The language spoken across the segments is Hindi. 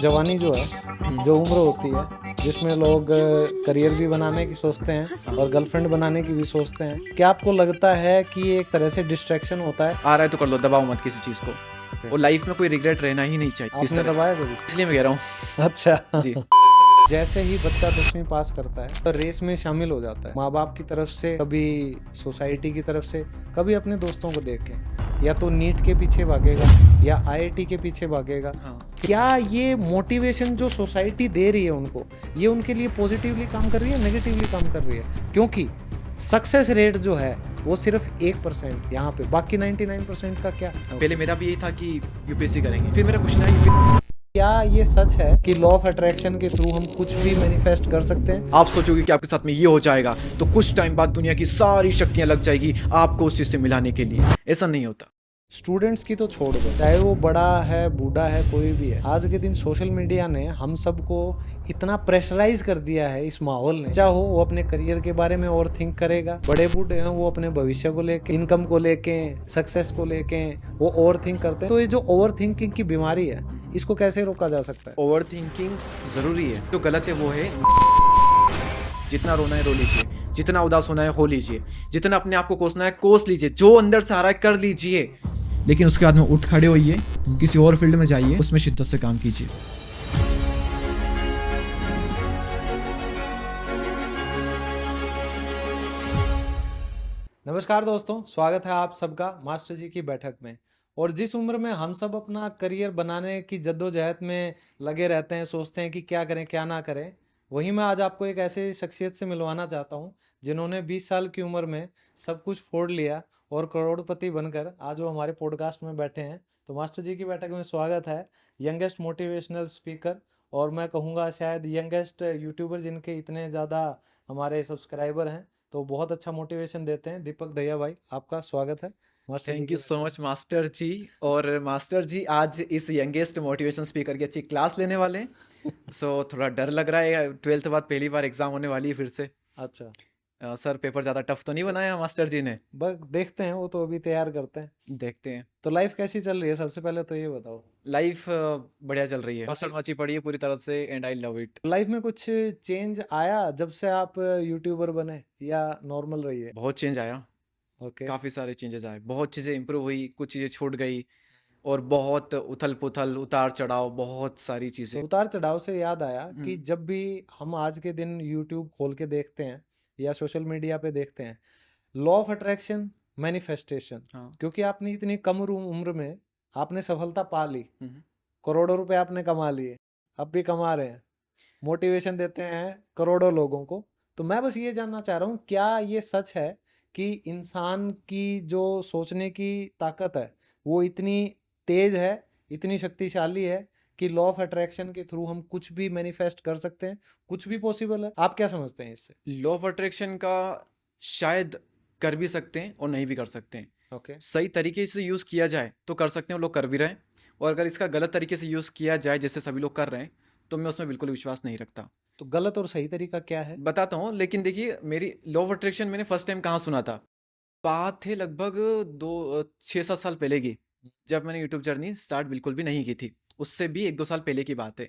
जवानी जो है, जो उम्र होती है जिसमें लोग करियर भी बनाने की सोचते हैं और गर्लफ्रेंड बनाने की भी सोचते हैं, क्या आपको लगता है कि ये एक तरह से डिस्ट्रैक्शन होता है? आ रहा है तो कर लो, दबाओ मत किसी चीज को। और लाइफ में कोई रिग्रेट रहना ही नहीं चाहिए। इस आपने तरह दबाया कभी? इसलिए मैं कह रहा हूँ अच्छा। जी। जैसे ही बच्चा 10वीं पास करता है तो रेस में शामिल हो जाता है, माँ बाप की तरफ से, कभी सोसाइटी की तरफ से, कभी अपने दोस्तों को देख के, या तो नीट के पीछे भागेगा या आईआईटी के पीछे भागेगा। हाँ। क्या ये मोटिवेशन जो सोसाइटी दे रही है उनको, ये उनके लिए पॉजिटिवली काम कर रही है, नेगेटिवली काम कर रही है? क्योंकि सक्सेस रेट जो है वो सिर्फ 1% यहाँ पे, बाकी 99% का क्या? पहले मेरा भी यही था कि यूपीएससी करेंगे, फिर मेरा कुछ ना। क्या ये सच है कि लॉ ऑफ अट्रैक्शन के थ्रू हम कुछ भी मैनिफेस्ट कर सकते हैं? आप सोचोगे कि आपके साथ में ये हो जाएगा तो कुछ टाइम बाद दुनिया की सारी शक्तियां लग जाएगी आपको उस चीज से मिलाने के लिए। ऐसा नहीं होता। स्टूडेंट्स की तो छोड़ दो, चाहे वो बड़ा है, बूढ़ा है, कोई भी है, आज के दिन सोशल मीडिया ने हम सबको इतना प्रेशराइज कर दिया है इस माहौल ने। चाहो वो अपने करियर के बारे में और थिंक करेगा, बड़े बूढ़े हैं वो अपने भविष्य को लेके, इनकम को लेके, सक्सेस को लेके वो ओवर थिंक करते हैं। तो ये जो ओवर थिंकिंग की बीमारी है, इसको कैसे रोका जा सकता है? ओवर थिंकिंग जरूरी है, जो गलत है वो है जितना रोना है रो लीजिए, जितना उदास होना है हो लीजिए, जितना अपने आप को कोसना है कोस लीजिए, जो अंदर से आ रहा है कर लीजिए, लेकिन उसके बाद में उठ खड़े होइए, किसी और फील्ड में जाइए, उसमें शिद्दत से काम कीजिए। नमस्कार दोस्तों, स्वागत है आप सबका मास्टर जी की बैठक में। और जिस उम्र में हम सब अपना करियर बनाने की जद्दोजहद में लगे रहते हैं, सोचते हैं कि क्या करें क्या ना करें, वहीं मैं आज आपको एक ऐसे शख्सियत से मिलवाना चाहता हूं जिन्होंने 20 साल की उम्र में सब कुछ फोड़ लिया और करोड़पति बनकर आज वो हमारे पॉडकास्ट में बैठे हैं। तो मास्टर जी की बैठक में स्वागत है यंगेस्ट मोटिवेशनल स्पीकर, और मैं कहूँगा शायद यंगेस्ट यूट्यूबर जिनके इतने ज़्यादा हमारे सब्सक्राइबर हैं, तो बहुत अच्छा मोटिवेशन देते हैं, दीपक दहिया भाई। आपका स्वागत है मास्टर जी थैंक की यू सो बैठक मच मास्टर जी। और मास्टर जी आज इस यंगेस्ट मोटिवेशन स्पीकर की अच्छी क्लास लेने वाले हैं, सो थोड़ा डर लग रहा है। 12th बाद पहली बार एग्जाम होने वाली है फिर से। में। अच्छा, सर पेपर ज़्यादा टफ तो नहीं बनाया मास्टर जी ने? बस देखते हैं, वो तो अभी तैयार करते हैं। देखते हैं। तो लाइफ कैसी चल रही है, सबसे पहले तो ये बताओ। लाइफ बढ़िया चल रही है, हसल मची पड़ी है पूरी तरह से, and I love it. Life में कुछ चेंज आया जब से आप यूट्यूबर बने, या नॉर्मल रही है? बहुत चेंज आया, ओके। काफ़ी सारे चेंजेस आए, बहुत चीज़ें इंप्रूव हुई, कुछ चीज़ें छूट गई, और बहुत उथल पुथल, उतार चढ़ाव, बहुत सारी चीज़ें। तो उतार चढ़ाव से याद आया कि हम्म। जब भी हम आज के दिन यूट्यूब खोल के देखते हैं या सोशल मीडिया पे देखते हैं, लॉ ऑफ अट्रैक्शन, मैनिफेस्टेशन, हाँ। क्योंकि आपने इतनी कम उम्र में आपने सफलता पा ली, हम्म। करोड़ों रुपए आपने कमा लिए, अब भी कमा रहे हैं, मोटिवेशन देते हैं करोड़ों लोगों को। तो मैं बस ये जानना चाह रहा हूँ, क्या ये सच है कि इंसान की जो सोचने की ताकत है वो इतनी तेज है, इतनी शक्तिशाली है कि लॉ ऑफ अट्रैक्शन के थ्रू हम कुछ भी मैनिफेस्ट कर सकते हैं, कुछ भी पॉसिबल है? आप क्या समझते हैं इससे? लॉ ऑफ अट्रैक्शन का शायद कर भी सकते हैं और नहीं भी कर सकते हैं। ओके। सही तरीके से यूज़ किया जाए तो कर सकते हैं, और लोग कर भी रहे हैं। और अगर इसका गलत तरीके से यूज़ किया जाए जैसे सभी लोग कर रहे हैं, तो मैं उसमें बिल्कुल विश्वास नहीं रखता। तो गलत और सही तरीका क्या है? बताता हूँ, लेकिन देखिए, मेरी लॉ ऑफ अट्रैक्शन मैंने फर्स्ट टाइम कहाँ सुना था? बात थे लगभग 6-7 साल पहले की, जब मैंने यूट्यूब जर्नी स्टार्ट बिल्कुल भी नहीं की थी। उससे भी 1-2 साल पहले की बात है।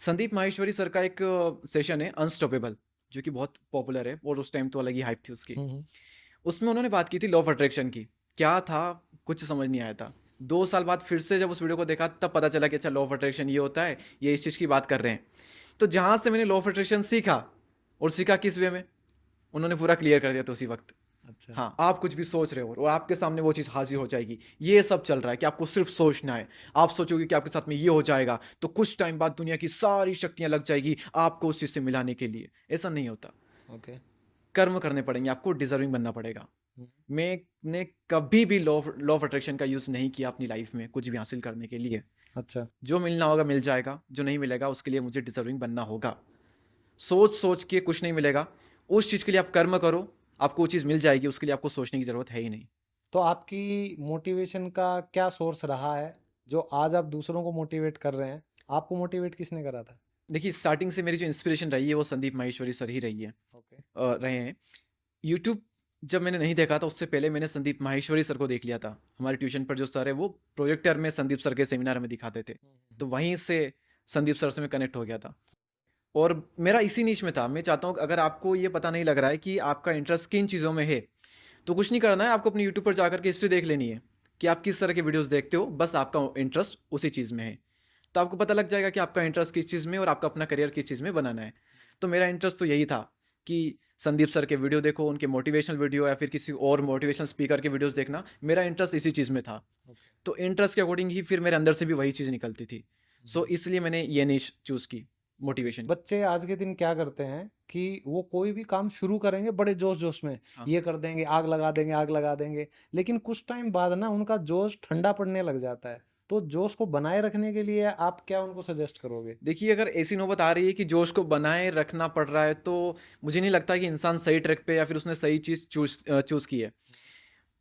संदीप माहेश्वरी सर का एक सेशन है अनस्टॉपेबल, जो कि बहुत पॉपुलर है, और उस टाइम तो अलग ही हाइप थी उसकी। हम्म। उसमें उन्होंने बात की थी लॉ ऑफ अट्रैक्शन की। क्या था, कुछ समझ नहीं आया था। 2 साल बाद फिर से जब उस वीडियो को देखा, तब पता चला कि अच्छा, लॉ ऑफ अट्रैक्शन ये होता है, ये इस चीज़ की बात कर रहे हैं। तो जहाँ से मैंने लॉ ऑफ अट्रैक्शन सीखा, और सीखा किस वे में, उन्होंने पूरा क्लियर कर दिया था उसी वक्त। अच्छा। हाँ, आप कुछ भी सोच रहे हो और आपके सामने वो चीज़ हाजिर हो जाएगी। ये सब चल रहा है कि आपको सिर्फ सोचना है। आप सोचोगे कि आपके साथ में ये हो जाएगा तो कुछ टाइम बाद दुनिया की सारी शक्तियां लग जाएगी आपको उस चीज़ से मिलाने के लिए। ऐसा नहीं होता। ओके। कर्म करने पड़ेंगे, आपको डिजर्विंग बनना पड़ेगा। हम्म। मैंने कभी भी लॉ ऑफ अट्रैक्शन का यूज़ नहीं किया अपनी लाइफ में कुछ भी हासिल करने के लिए। अच्छा। जो मिलना होगा मिल जाएगा, जो नहीं मिलेगा उसके लिए मुझे डिजर्विंग बनना होगा। सोच सोच के कुछ नहीं मिलेगा। उस चीज़ के लिए आप कर्म करो, आपको वो चीज़ मिल जाएगी। उसके लिए आपको सोचने की ज़रूरत है ही नहीं। तो आपकी मोटिवेशन का क्या सोर्स रहा है जो आज आप दूसरों को मोटिवेट कर रहे हैं? आपको मोटिवेट किसने करा था? देखिए, स्टार्टिंग से मेरी जो इंस्पिरेशन रही है वो संदीप माहेश्वरी सर ही रही है, ओके। रहे हैं। यूट्यूब जब मैंने नहीं देखा था, उससे पहले मैंने संदीप माहेश्वरी सर को देख लिया था। हमारे ट्यूशन पर जो सर है, वो प्रोजेक्टर में संदीप सर के सेमिनार में दिखाते थे, तो वहीं से संदीप सर से मैं कनेक्ट हो गया था। और मेरा इसी नीश में था। मैं चाहता हूँ कि अगर आपको ये पता नहीं लग रहा है कि आपका इंटरेस्ट किन चीज़ों में है, तो कुछ नहीं करना है, आपको अपने यूट्यूब पर जाकर के हिस्ट्री देख लेनी है कि आप किस तरह के वीडियोस देखते हो, बस आपका इंटरेस्ट उसी चीज़ में है। तो आपको पता लग जाएगा कि आपका इंटरेस्ट किस चीज़ में और आपका अपना करियर किस चीज़ में बनाना है। तो मेरा इंटरेस्ट तो यही था कि संदीप सर के वीडियो देखो, उनके मोटिवेशनल वीडियो या फिर किसी और मोटिवेशनल स्पीकर के वीडियोस देखना, मेरा इंटरेस्ट इसी चीज़ में था। ओके। तो इंटरेस्ट के अकॉर्डिंग ही फिर मेरे अंदर से भी वही चीज़ निकलती थी। सो इसलिए मैंने ये निश चूज़ की, मोटिवेशन की। बच्चे आज के दिन क्या करते हैं कि वो कोई भी काम शुरू करेंगे बड़े जोश जोश में, हाँ। ये कर देंगे, आग लगा देंगे, आग लगा देंगे, लेकिन कुछ टाइम बाद ना उनका जोश ठंडा पड़ने लग जाता है। तो जोश को बनाए रखने के लिए आप क्या उनको सजेस्ट करोगे? देखिए, अगर ऐसी नौबत आ रही है कि जोश को बनाए रखना पड़ रहा है, तो मुझे नहीं लगता कि इंसान सही ट्रैक पे या फिर उसने सही चीज़ चूज़ की है।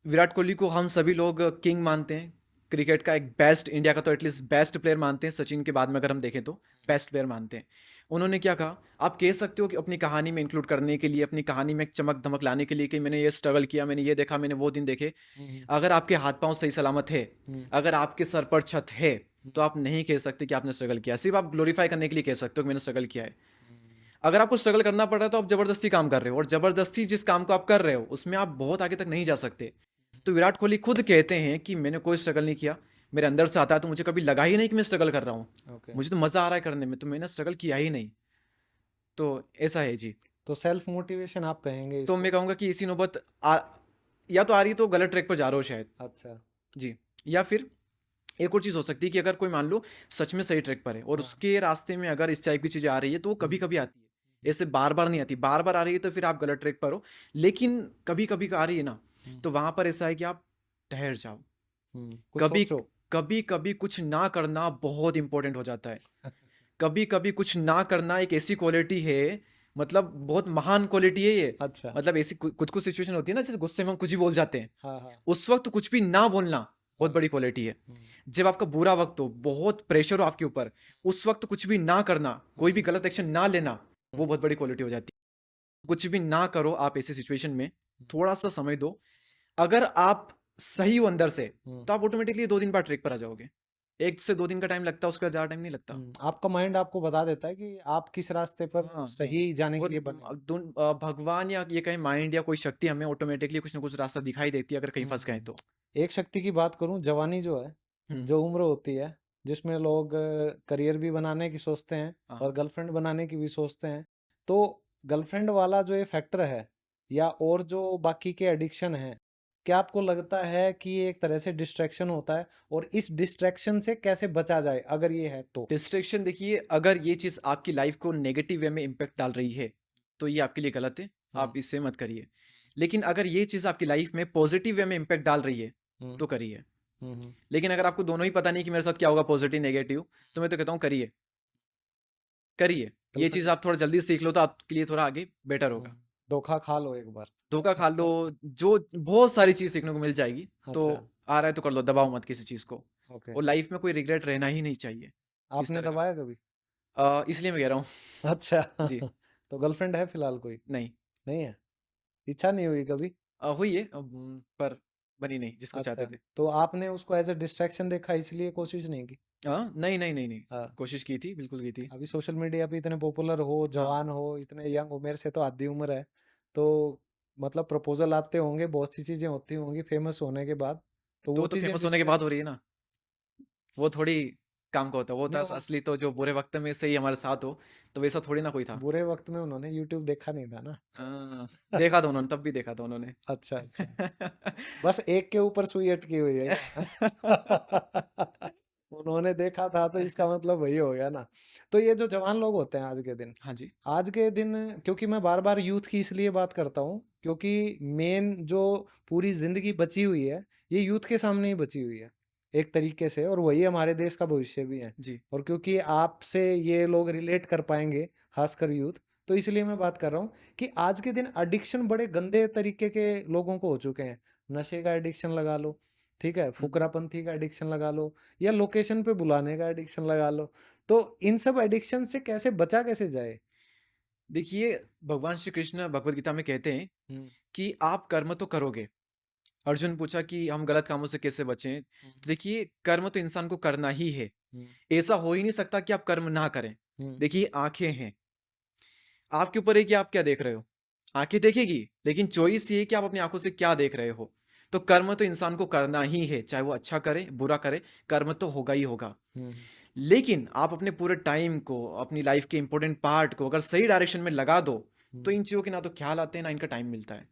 विराट कोहली को हम सभी लोग किंग मानते हैं, क्रिकेट का एक बेस्ट, इंडिया का तो एटलीस्ट बेस्ट प्लेयर मानते हैं, सचिन के बाद में अगर हम देखें तो बेस्ट प्लेयर मानते हैं। उन्होंने क्या कहा, आप कह सकते हो कि अपनी कहानी में इंक्लूड करने के लिए, अपनी कहानी में एक चमक धमक लाने के लिए कि मैंने ये स्ट्रगल किया, मैंने ये देखा, मैंने वो दिन देखे। हम्म। अगर आपके हाथ पांव सही सलामत है, हम्म। अगर आपके सर पर छत है, तो आप नहीं कह सकते कि आपने स्ट्रगल किया। सिर्फ आप ग्लोरीफाई करने के लिए कह सकते हो कि मैंने स्ट्रगल किया है। अगर आपको स्ट्रगल करना पड़ रहा है तो आप जबरदस्ती काम कर रहे हो, और जबरदस्ती जिस काम को आप कर रहे हो उसमें आप बहुत आगे तक नहीं जा सकते। तो विराट कोहली खुद कहते हैं कि मैंने कोई स्ट्रगल नहीं किया, मेरे अंदर से आता है, तो मुझे कभी लगा ही नहीं कि मैं स्ट्रगल कर रहा हूँ। ओके। मुझे तो मजा आ रहा है करने में, तो मैंने स्ट्रगल किया ही नहीं। तो ऐसा है जी। तो सेल्फ मोटिवेशन आप कहेंगे तो इसको? मैं कहूँगा कि इसी नौबत या तो आ रही तो गलत ट्रैक पर जा रहे हो शायद अच्छा। जी। या फिर एक और चीज़ हो सकती है कि अगर कोई मान लो सच में सही ट्रैक पर है और हाँ। उसके रास्ते में अगर इस टाइप की चीज़ें आ रही है, तो वो कभी कभी आती है, ऐसे बार बार नहीं आती। बार बार आ रही है तो फिर आप गलत ट्रैक पर हो, लेकिन कभी कभी आ रही है ना, हम्म। तो वहां पर ऐसा है कि आप ठहर जाओ। कुछ कभी सोचो। कभी कभी कुछ ना करना बहुत इंपॉर्टेंट हो जाता है। कभी कभी कुछ ना करना एक ऐसी क्वालिटी है, मतलब बहुत महान क्वालिटी है ये। अच्छा। मतलब ऐसी कुछ कुछ सिचुएशन होती है ना, जैसे गुस्से में हम कुछ भी बोल जाते हैं, हाँ हाँ उस वक्त कुछ भी ना बोलना हाँ। बहुत बड़ी क्वालिटी है। हम्म। जब आपका बुरा वक्त हो, बहुत प्रेशर हो आपके ऊपर, उस वक्त कुछ भी ना करना, कोई भी गलत एक्शन ना लेना, वो बहुत बड़ी क्वालिटी हो जाती है। कुछ भी ना करो आप ऐसी सिचुएशन में, थोड़ा सा समय दो। अगर आप सही हो अंदर से, हम्म। तो आप ऑटोमेटिकली 2 दिन बाद ट्रिक पर आ जाओगे। 1 से 2 दिन का टाइम लगता है, उसका ज़्यादा टाइम नहीं लगता। आपका माइंड आपको बता देता है कि आप किस रास्ते पर हाँ। सही जाने के और लिए बने हो। भगवान या ये कहें माइंड या कोई शक्ति हमें ऑटोमेटिकली कुछ ना कुछ रास्ता दिखाई देती है अगर कहीं फंस गए हम्म। तो। एक शक्ति की बात करूं, जवानी जो है, हम्म। जो उम्र होती है जिसमें लोग करियर भी बनाने की सोचते हैं हाँ। और गर्लफ्रेंड बनाने की भी सोचते हैं, तो गर्लफ्रेंड वाला जो ये फैक्टर है या और जो बाकी के एडिक्शन हैं, क्या आपको लगता है कि ये एक तरह से डिस्ट्रैक्शन होता है, और इस डिस्ट्रैक्शन से कैसे बचा जाए अगर ये है तो? डिस्ट्रैक्शन, देखिए, अगर ये चीज़ आपकी लाइफ को नेगेटिव वे में इम्पेक्ट डाल रही है, तो ये आपके लिए गलत है, हम्म। आप इससे मत करिए। लेकिन अगर ये चीज़ आपकी लाइफ में पॉजिटिव वे में इम्पेक्ट डाल रही है, हम्म। तो करिए। हम्म। लेकिन अगर आपको दोनों ही पता नहीं कि मेरे साथ क्या होगा, पॉजिटिव नेगेटिव, तो मैं तो कहता हूँ करिए, करिए। ये चीज़ गर्लफ्रेंड। आप थोड़ा जल्दी सीख लो तो आपके लिए थोड़ा आगे बेटर होगा। धोखा खा लो एक बार। धोखा खा लो, जो बहुत सारी चीज़ सीखने को मिल जाएगी। तो अच्छा। आ रहा है तो कर लो, दबाओ मत किसी चीज़ को। ओके। और लाइफ में कोई रिग्रेट रहना ही नहीं चाहिए इस आपने तरह का। दबाया कभी? इसलिए मैं कह रहा हूँ। अच्छा। जी। तो गर्लफ्रेंड है फिलहाल कोई? नहीं। नहीं है? इच्छा नहीं हुई कभी? हुई है, पर बनी नहीं जिसको अच्छा। चाहते थे। तो आपने उसको एज अ डिस्ट्रैक्शन देखा इसलिए कोशिश नहीं की? नहीं नहीं नहीं नहीं, हाँ। कोशिश की थी, बिल्कुल की थी। अभी सोशल मीडिया पे इतने पॉपुलर हो, हाँ। जवान हो, इतने यंग हो, मेरे से तो आधी उम्र है, तो मतलब प्रपोजल आते होंगे, बहुत सी चीजें होती होंगी फेमस होने के बाद, तो तो वो वो तो चीजें फेमस होने के डिस्ट्रैक्ट। बाद हो रही है ना। वो थोड़ी काम का होता है, वो नहीं होता है वो असली, तो जो बुरे वक्त में से ही हमारे साथ हो, तो वैसा थोड़ी ना कोई था। बुरे वक्त में उन्होंने यूट्यूब देखा नहीं था ना। देखा था उन्होंने, तब भी देखा था उन्होंने। अच्छा अच्छा। बस एक के ऊपर सुई अटकी हुई है क्या? उन्होंने देखा था तो इसका मतलब वही हो गया ना। तो ये जो जवान लोग होते हैं आज के दिन, हाँ जी। आज के दिन, क्योंकि मैं बार बार यूथ की इसलिए बात करता हूँ क्योंकि मेन जो पूरी जिंदगी बची हुई है, ये यूथ के सामने ही बची हुई है एक तरीके से, और वही हमारे देश का भविष्य भी है। जी। और क्योंकि आपसे ये लोग रिलेट कर पाएंगे, खासकर यूथ, तो इसलिए मैं बात कर रहा हूँ कि आज के दिन एडिक्शन बड़े गंदे तरीके के लोगों को हो चुके हैं। नशे का एडिक्शन लगा लो, ठीक है, हम्म। फुकरापंथी का एडिक्शन लगा लो, या लोकेशन पे बुलाने का एडिक्शन लगा लो। तो इन सब एडिक्शन से कैसे बचा कैसे जाए? देखिए, भगवान श्री कृष्ण भगवत गीता में कहते हैं हम्म। कि आप कर्म तो करोगे, अर्जुन पूछा कि हम गलत कामों से कैसे बचें, तो देखिए कर्म तो इंसान को करना ही है। ऐसा हो ही नहीं सकता कि आप कर्म ना करें। देखिए आंखें हैं, आपके ऊपर है कि आप क्या देख रहे हो। आंखें देखेगी, लेकिन चॉइस ये है कि आप अपनी आंखों से क्या देख रहे हो। तो कर्म तो इंसान को करना ही है, चाहे वो अच्छा करे बुरा करे, कर्म तो होगा ही होगा। लेकिन आप अपने पूरे टाइम को, अपनी लाइफ के इंपॉर्टेंट पार्ट को अगर सही डायरेक्शन में लगा दो, तो इन चीजों के ना तो ख्याल आते हैं ना इनका टाइम मिलता है।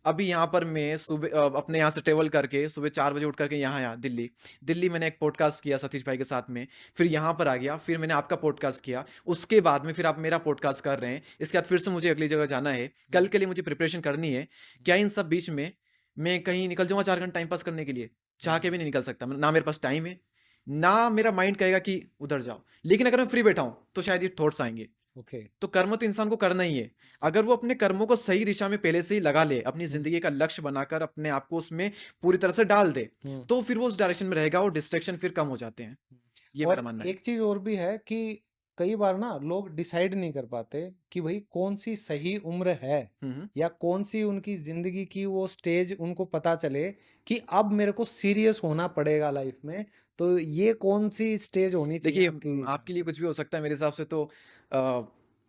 अभी यहाँ पर मैं सुबह अपने यहाँ से ट्रेवल करके सुबह 4 बजे उठ करके यहाँ आया दिल्ली। दिल्ली मैंने एक पॉडकास्ट किया सतीश भाई के साथ में, फिर यहाँ पर आ गया, फिर मैंने आपका पॉडकास्ट किया, उसके बाद में फिर आप मेरा पॉडकास्ट कर रहे हैं, इसके बाद फिर से मुझे अगली जगह जाना है, कल के लिए मुझे प्रिपरेशन करनी है। क्या इन सब बीच में मैं कहीं निकल जाऊंगा 4 घंटे टाइम पास करने के लिए? चाह के भी नहीं निकल सकता, ना मेरे पास टाइम है, ना मेरा माइंड कहेगा कि उधर जाओ। लेकिन अगर मैं फ्री बैठा हूं तो शायद ये थॉट्स आएंगे। ओके। तो कर्म तो इंसान को करना ही है। अगर वो अपने कर्मों को सही दिशा में पहले से ही लगा ले, अपनी जिंदगी का लक्ष्य बनाकर अपने आप को उसमें पूरी तरह से डाल दे, तो फिर वो उस डायरेक्शन में रहेगा और डिस्ट्रैक्शन फिर कम हो जाते हैं। ये मेरा और मानना है। एक चीज और भी है कि कई बार ना लोग डिसाइड नहीं कर पाते कि भाई कौन सी सही उम्र है, हम्म। या कौन सी उनकी जिंदगी की वो स्टेज उनको पता चले कि अब मेरे को सीरियस होना पड़ेगा लाइफ में। तो ये कौन सी स्टेज होनी चाहिए देखिए आपके हिसाब आपके लिए से? कुछ भी हो सकता है, मेरे हिसाब से तो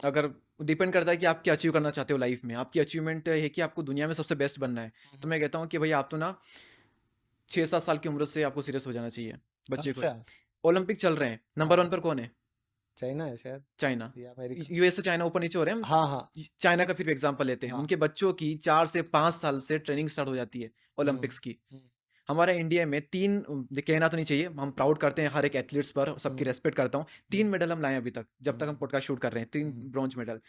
अगर डिपेंड करता है कि आप क्या अचीव करना चाहते हो लाइफ में। आपकी अचीवमेंट है कि आपको दुनिया में सबसे बेस्ट बनना है, तो मैं कहता हूँ कि भाई आप तो ना 6-7 साल की उम्र से आपको सीरियस हो जाना चाहिए, बच्चे को ही। अच्छा। ओलंपिक चल रहे हैं, नंबर 1 पर कौन है? चाइना है शायद, चाइना। या अमेरिका। यूएस से चाइना ऊपर नीचे हो रहे हैं हाँ हाँ। हम। चाइना का फिर एग्जांपल लेते हैं, हाँ। उनके बच्चों की 4 से 5 साल से ट्रेनिंग स्टार्ट हो जाती है हम्म। ओलंपिक्स की। हमारे इंडिया में 3, कहना तो नहीं चाहिए, हम प्राउड करते हैं हर एक एथलीट्स पर, सबकी रेस्पेक्ट करता हूँ, 3 मेडल हम लाए अभी तक, जब तक हम पॉडकास्ट शूट कर रहे हैं, 3 ब्रॉन्ज मेडल।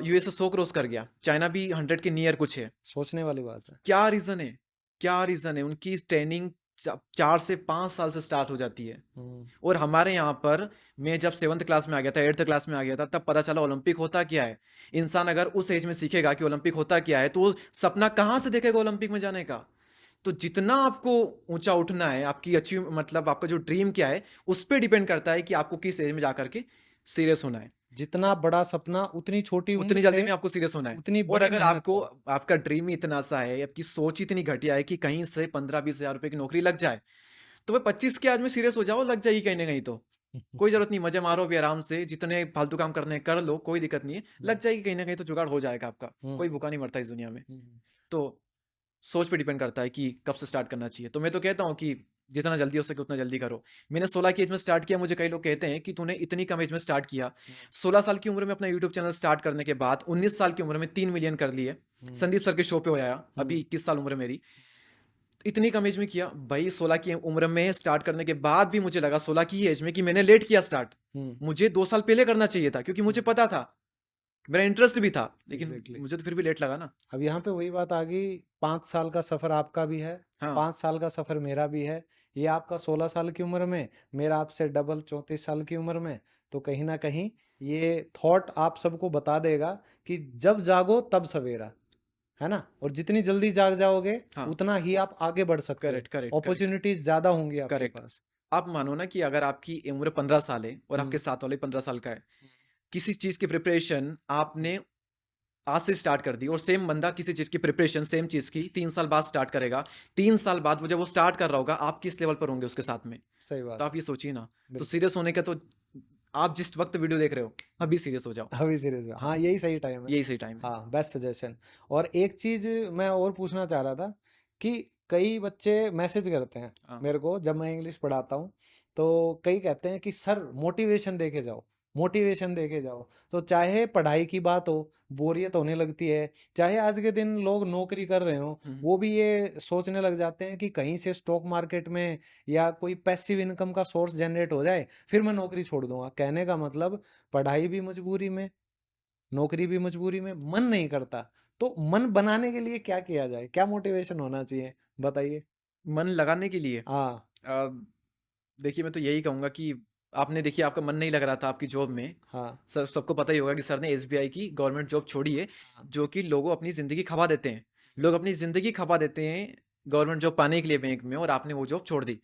यूएसए 100 क्रॉस कर गया, चाइना भी 100 के नियर कुछ है। सोचने वाली बात है। क्या रीजन है? क्या रीजन है? उनकी ट्रेनिंग 4 से 5 साल से स्टार्ट हो जाती है। और हमारे यहाँ पर मैं जब 7th क्लास में आ गया था, 8th क्लास में आ गया था, तब पता चला ओलंपिक होता क्या है। इंसान अगर उस एज में सीखेगा कि ओलंपिक होता क्या है, तो वो सपना कहाँ से देखेगा ओलंपिक में जाने का। तो जितना आपको ऊंचा उठना है, आपकी अचीव मतलब आपका जो ड्रीम क्या है, उस पर डिपेंड करता है कि आपको किस एज में जाकर के सीरियस होना है। जितना बड़ा सपना उतनी छोटी उम्र उतनी जल्दी से में आपको सीरियस होना है। उतनी और बड़ी अगर मेहनत आपको करो। आपका ड्रीम ही इतना सा है, आपकी सोच इतनी घटिया है कि कहीं से 15-20 हजार रुपए की नौकरी लग जाए, तो भाई 25 के आज में सीरियस हो जाओ, लग जाएगी कहीं ना कहीं। तो कोई जरूरत नहीं, मजे मारो भी आराम से, जितने फालतू काम करने हैं कर लो, कोई दिक्कत नहीं है, लग जाएगी कहीं ना कहीं, तो जुगाड़ हो जाएगा आपका। कोई भूखा नहीं मरता इस दुनिया में। तो सोच पे डिपेंड करता है कि कब से स्टार्ट करना चाहिए। तो मैं तो कहता हूँ कि जितना जल्दी हो सके उतना जल्दी करो। मैंने 16 की एज में स्टार्ट किया, मुझे कई लोग कहते हैं कि तूने इतनी कम एज में स्टार्ट किया। 16 साल की उम्र में अपना यूट्यूब चैनल स्टार्ट करने के बाद 19 साल की उम्र में 3 मिलियन कर लिए। संदीप सर के शो पे आया, अभी 21 साल उम्र है मेरी। इतनी कम एज में किया भाई। 16 की उम्र में स्टार्ट करने के बाद भी मुझे लगा 16 की एज में कि मैंने लेट किया स्टार्ट। मुझे 2 साल पहले करना चाहिए था, क्योंकि मुझे पता था, मेरा इंटरेस्ट भी था, लेकिन Exactly. मुझे तो फिर भी लेट लगा ना। अब यहाँ पे वही बात आ गई, 5 साल का सफर आपका भी है, हाँ 5 साल का सफर मेरा भी है। ये आपका 16 साल की उम्र में, मेरा आपसे डबल 34 साल की उम्र में। तो कहीं ना कहीं ये थॉट आप सबको बता देगा कि जब जागो तब सवेरा, है ना। और जितनी जल्दी जाग जाओगे हाँ, उतना ही आप आगे बढ़ सकते हो, करेक्ट करेक्ट करेक्ट अपॉर्चुनिटीज ज्यादा होंगी आपके करेक्ट। पास। आप मानो ना कि अगर आपकी उम्र 15 साल है और आपके साथ वाले 15 साल का है, किसी चीज की प्रिपरेशन आपने आज से स्टार्ट कर दी, और सेम बंदा किसी चीज की प्रिपरेशन सेम चीज की 3 साल बाद स्टार्ट करेगा। 3 साल बाद वो जब वो स्टार्ट कर रहा होगा, आप किस लेवल पर होंगे उसके साथ में? सही बात तो है। आप ये सोचिए ना। तो बिल्कुल। सीरियस होने का तो आप जिस वक्त वीडियो देख रहे हो, अभी सीरियस हो जाओ। अभी सीरियस, हाँ यही सही टाइम है। यही सही टाइम है। हाँ, बेस्ट सजेशन। और एक चीज मैं और पूछना चाह रहा था कि कई बच्चे मैसेज करते हैं हाँ मेरे को जब मैं इंग्लिश पढ़ाता हूँ। तो कई कहते हैं कि सर मोटिवेशन देके जाओ, मोटिवेशन देके जाओ। तो चाहे पढ़ाई की बात हो, बोरियत होने लगती है, चाहे आज के दिन लोग नौकरी कर रहे हो, वो भी ये सोचने लग जाते हैं कि कहीं से स्टॉक मार्केट में या कोई पैसिव इनकम का सोर्स जनरेट हो जाए फिर मैं नौकरी छोड़ दूंगा। कहने का मतलब, पढ़ाई भी मजबूरी में, नौकरी भी मजबूरी में, मन नहीं करता। तो मन बनाने के लिए क्या किया जाए, क्या मोटिवेशन होना चाहिए, बताइए। मन लगाने के लिए हाँ। अ, देखिए मैं तो यही कहूंगा कि आपने, देखिए आपका मन नहीं लग रहा था आपकी जॉब में। हाँ। सबको पता ही होगा कि सर ने एसबीआई की गवर्नमेंट जॉब छोड़ी है, हाँ। जो कि लोगों अपनी जिंदगी खपा देते हैं। लोग अपनी जिंदगी खपा देते हैं गवर्नमेंट जॉब पाने के लिए बैंक में, और आपने वो जॉब छोड़ दी।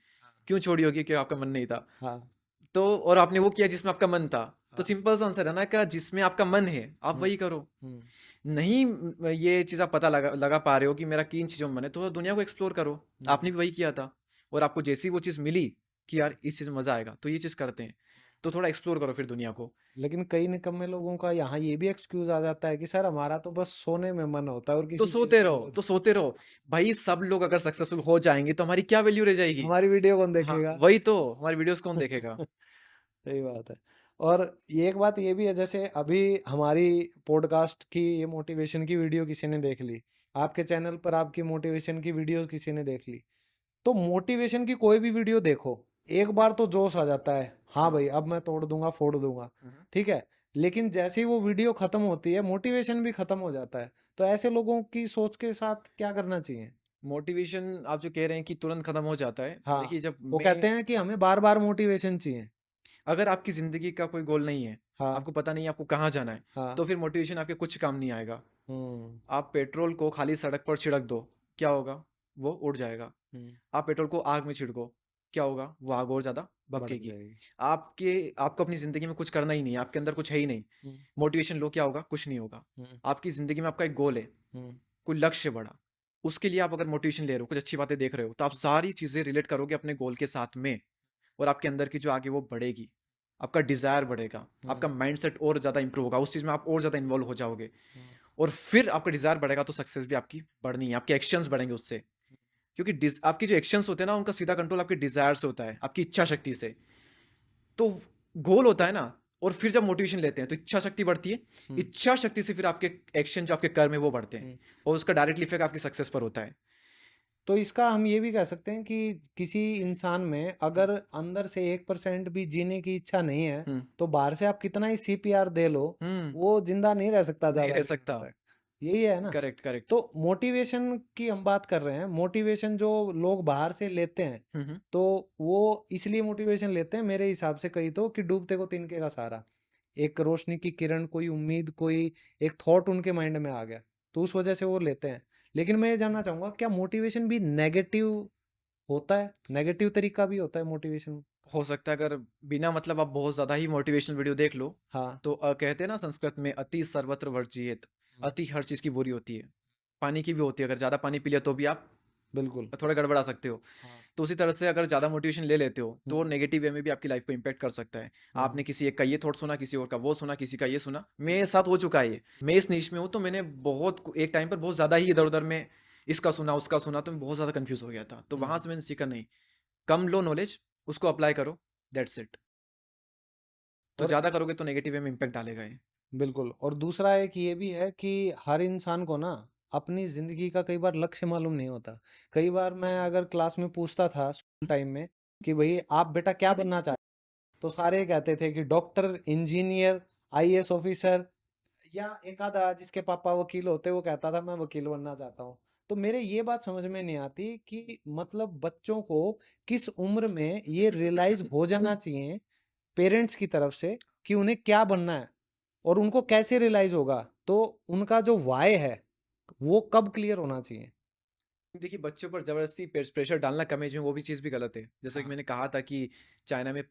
क्यों छोड़ी होगी? क्योंकि आपका मन नहीं था। हाँ। तो और आपने वो किया जिसमें आपका मन था। तो हाँ। सिंपल सा आंसर है ना कि जिसमें आपका मन है आप हम्म। वही करो। हम्म। नहीं ये चीज़ आप पता लगा लगा पा रहे हो कि मेरा किन चीज़ों में मन है, तो दुनिया को एक्सप्लोर करो। हम्म। आपने भी वही किया था, और आपको जैसी वो चीज़ मिली कि यार इस चीज़ में मज़ा आएगा, तो ये चीज़ करते हैं। तो थोड़ा एक्सप्लोर करो फिर दुनिया को। लेकिन कई निकम्मे लोगों का यहाँ ये भी एक्सक्यूज आ जाता है कि सर हमारा तो बस सोने में मन होता है और किसी चीज में नहीं तो होता। सोते रहो। भाई सब लोग अगर सक्सेसफुल हो जाएंगे तो हमारी क्या वैल्यू रह जाएगी? हमारी वीडियो कौन हाँ देखेगा? वही तो, हमारी वीडियोस कौन देखेगा? सही बात है। और ये एक बात ये भी है, जैसे अभी हमारी पॉडकास्ट की ये मोटिवेशन की वीडियो किसी ने देख ली, आपके चैनल पर आपकी मोटिवेशन की वीडियो किसी ने देख ली, तो मोटिवेशन की कोई भी वीडियो देखो, एक बार तो जोश आ जाता है, हाँ हाँ। भाई अब मैं तोड़ दूंगा फोड़ दूंगा, हम्म। ठीक है। लेकिन जैसे ही वो वीडियो खत्म होती है मोटिवेशन भी खत्म हो जाता है। तो ऐसे लोगों की सोच के साथ क्या करना चाहिए? मोटिवेशन आप जो कह रहे हैं कि तुरंत खत्म हो जाता है, हाँ, देखिए जब वो मैं कहते हैं कि हमें बार बार मोटिवेशन चाहिए। अगर आपकी ज़िंदगी का कोई गोल नहीं है, हाँ। आपको पता नहीं है आपको कहाँ जाना है, हाँ। तो फिर मोटिवेशन आपके कुछ काम नहीं आएगा। हम्म। आप पेट्रोल को खाली सड़क पर छिड़क दो, क्या होगा? वो उड़ जाएगा। हम्म। आप पेट्रोल को आग में छिड़को, क्या होगा? वो आग और ज़्यादा बढ़ भभकेगी। जाएगी। आपको अपनी ज़िंदगी में कुछ करना ही नहीं है, आपके अंदर कुछ है ही नहीं। हम्म। मोटिवेशन लो, क्या होगा? कुछ नहीं होगा। हम्म। आपकी ज़िंदगी में आपका एक गोल है, हम्म। कोई लक्ष्य बड़ा, उसके लिए आप अगर मोटिवेशन ले रहे हो, कुछ अच्छी बातें देख रहे हो, तो आप सारी चीज़ें रिलेट करोगे अपने गोल के साथ में, और आपके अंदर की जो आगे वो बढ़ेगी। आपका डिज़ायर बढ़ेगा, आपका हम्म। माइंडसेट और ज़्यादा इंप्रूव होगा, उस चीज़ में आप और ज़्यादा इन्वॉल्व हो जाओगे, हम्म। और फिर आपका डिज़ायर बढ़ेगा तो सक्सेस भी आपकी बढ़नी है, आपके एक्शंस बढ़ेंगे उससे। क्योंकि आपकी जो एक्शंस होते हैं ना, उनका सीधा कंट्रोल आपके डिज़ायर से होता है, आपकी इच्छा शक्ति से। तो गोल होता है ना, और फिर जब मोटिवेशन लेते हैं तो इच्छा शक्ति बढ़ती है। हम्म। इच्छा शक्ति से फिर आपके एक्शन जो आपके कर्म है वो बढ़ते हैं, हम्म। और उसका डायरेक्टली इफेक्ट आपकी सक्सेस पर होता है। तो इसका हम ये भी कह सकते हैं कि किसी इंसान में हम्म। अगर अंदर से 1% भी जीने की इच्छा नहीं है, हम्म। तो बाहर से आप कितना ही सीपीआर दे लो, हम्म। वो जिंदा नहीं रह सकता नहीं ज्यादा रह दिनों सकता। तक। यही है ना? Correct correct. तो मोटिवेशन की हम बात कर रहे हैं, मोटिवेशन जो लोग बाहर से लेते हैं, हम्म। तो वो इसलिए मोटिवेशन लेते हैं मेरे हिसाब से, कही तो, कि डूबते को तिनके का सहारा। एक रोशनी की किरण, कोई उम्मीद, कोई एक थॉट उनके माइंड में आ गया, तो उस वजह से वो लेते हैं। लेकिन मैं ये जानना चाहूंगा, क्या मोटिवेशन भी नेगेटिव होता है? नेगेटिव तरीका भी होता है मोटिवेशन? हो सकता है अगर बिना मतलब आप बहुत ज्यादा ही मोटिवेशनल वीडियो देख लो, हाँ। तो कहते हैं ना संस्कृत में अति सर्वत्र वर्जियेत। हम्म। अति हर चीज की बुरी होती है, पानी की भी होती है, अगर ज्यादा पानी पी लिया तो भी आप बिल्कुल। थोड़ा गड़बड़ा सकते हो। हाँ। तो उसी तरह से अगर ज़्यादा मोटिवेशन ले लेते हो तो वो हम्म। नेगेटिव वे में भी आपकी लाइफ को इम्पैक्ट कर सकता है। हम्म। आपने किसी एक का ये थॉट सुना, किसी और का वो सुना, किसी का ये सुना, मेरे साथ हो चुका है ये। मैं इस नीश में हूँ, तो मैंने बहुत एक टाइम पर बहुत ज़्यादा ही इधर उधर में इसका सुना उसका सुना, तो मैं बहुत ज़्यादा कंफ्यूज हो गया था। तो वहां हम्म। से मैंने सीखा, नहीं, कम लो नॉलेज, उसको अप्लाई करो, दैट्स इट। तो और ज़्यादा करोगे तो नेगेटिव वे में इम्पैक्ट डालेगा ये। बिल्कुल, और दूसरा एक ये भी है कि हर इंसान को ना अपनी जिंदगी का कई बार लक्ष्य मालूम नहीं होता। कई बार मैं अगर क्लास में पूछता था स्कूल टाइम में कि भाई आप बेटा क्या बनना चाहते, तो सारे कहते थे कि डॉक्टर, इंजीनियर, आईएएस ऑफिसर, या एक आधा जिसके पापा वकील होते वो कहता था मैं वकील बनना चाहता हूँ। तो मेरे ये बात समझ में नहीं आती कि मतलब बच्चों को किस उम्र में ये रियलाइज हो जाना चाहिए पेरेंट्स की तरफ से कि उन्हें क्या बनना है, और उनको कैसे रियलाइज होगा, तो उनका जो वाई है वो कब क्लियर होना चाहिए? देखिए बच्चों पर जबरदस्ती प्रेशर डालना कम एज में, वो भी चीज़ भी गलत है। जैसे कि हाँ। मैंने कहा था कि चाइना में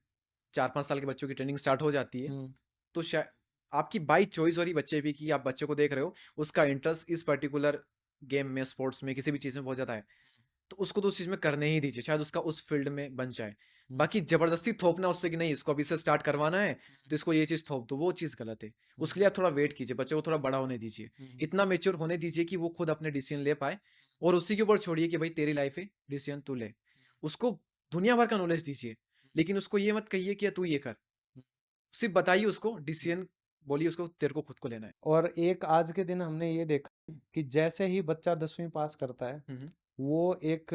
4-5 साल के बच्चों की ट्रेनिंग स्टार्ट हो जाती है। हम्म। तो शायद आपकी बाई चॉइस हो रही बच्चे भी, कि आप बच्चे को देख रहे हो, उसका इंटरेस्ट इस पर्टिकुलर गेम में, स्पोर्ट्स में, किसी भी चीज़ में बहुत ज़्यादा है, तो उसको तो उस चीज़ में करने ही दीजिए, शायद उसका उस फील्ड में बन जाए। हम्म। बाकी ज़बरदस्ती थोपना उससे कि नहीं इसको अभी से स्टार्ट करवाना है, तो इसको ये चीज़ थोप दो, वो चीज़ गलत है। हम्म। उसके लिए आप थोड़ा वेट कीजिए, बच्चे को थोड़ा बड़ा होने दीजिए, हम्म। इतना मेच्योर होने दीजिए कि वो खुद अपने डिसीजन ले पाए, और उसी के ऊपर छोड़िए कि भाई तेरी लाइफ है, डिसीजन तू ले। उसको दुनिया भर का नॉलेज दीजिए, लेकिन उसको ये मत कहिए कि तू ये कर, सिर्फ बताइए उसको डिसीजन, बोलिए उसको तेरे को खुद को लेना है। और एक आज के दिन हमने ये देखा कि जैसे ही बच्चा 10वीं पास करता है, हम्म। वो एक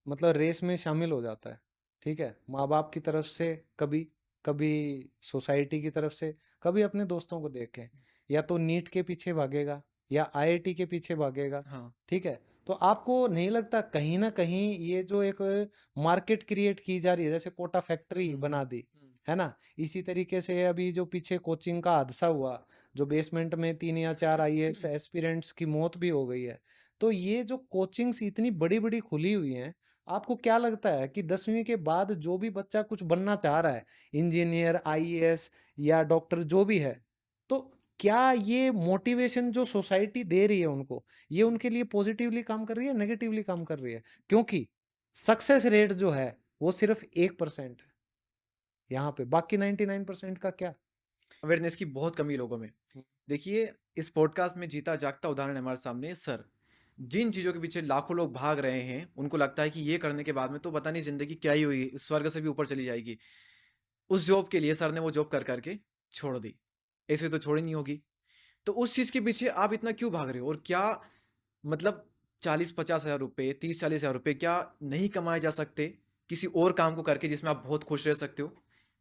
मतलब रेस में शामिल हो जाता है, ठीक है, माँ बाप की तरफ से, कभी कभी सोसाइटी की तरफ से, कभी अपने दोस्तों को देख के, या तो नीट के पीछे भागेगा या आईआईटी के पीछे भागेगा, हाँ। ठीक है। तो आपको नहीं लगता कहीं ना कहीं ये जो एक मार्केट क्रिएट की जा रही है, जैसे कोटा फैक्ट्री बना दी, है ना, इसी तरीके से अभी जो पीछे कोचिंग का हादसा हुआ, जो बेसमेंट में 3 या 4 आईएएस एस्पिरेंट्स की मौत भी हो गई है, तो ये जो कोचिंग्स इतनी बड़ी बड़ी खुली हुई हैं, आपको क्या लगता है कि 10वीं के बाद जो भी बच्चा कुछ बनना चाह रहा है, इंजीनियर, आईएएस या डॉक्टर जो भी है, तो क्या ये मोटिवेशन जो सोसाइटी दे रही है उनको, ये उनके लिए पॉजिटिवली काम कर रही है, नेगेटिवली काम कर रही है? क्योंकि सक्सेस रेट जो है वो सिर्फ 1% है यहाँ पे, बाकी 99% का क्या? अवेयरनेस की बहुत कमी लोगों में। देखिए, इस पॉडकास्ट में जीता जागता उदाहरण है हमारे सामने सर। जिन चीज़ों के पीछे लाखों लोग भाग रहे हैं, उनको लगता है कि ये करने के बाद में तो पता नहीं ज़िंदगी क्या ही हुई, स्वर्ग से भी ऊपर चली जाएगी। उस जॉब के लिए सर ने वो जॉब कर करके छोड़ दी। ऐसे तो छोड़ी नहीं होगी। तो उस चीज़ के पीछे आप इतना क्यों भाग रहे हो? और क्या मतलब 40-50 हज़ार रुपए, 30-40 हज़ार रुपए क्या नहीं कमाए जा सकते किसी और काम को करके जिसमें आप बहुत खुश रह सकते हो?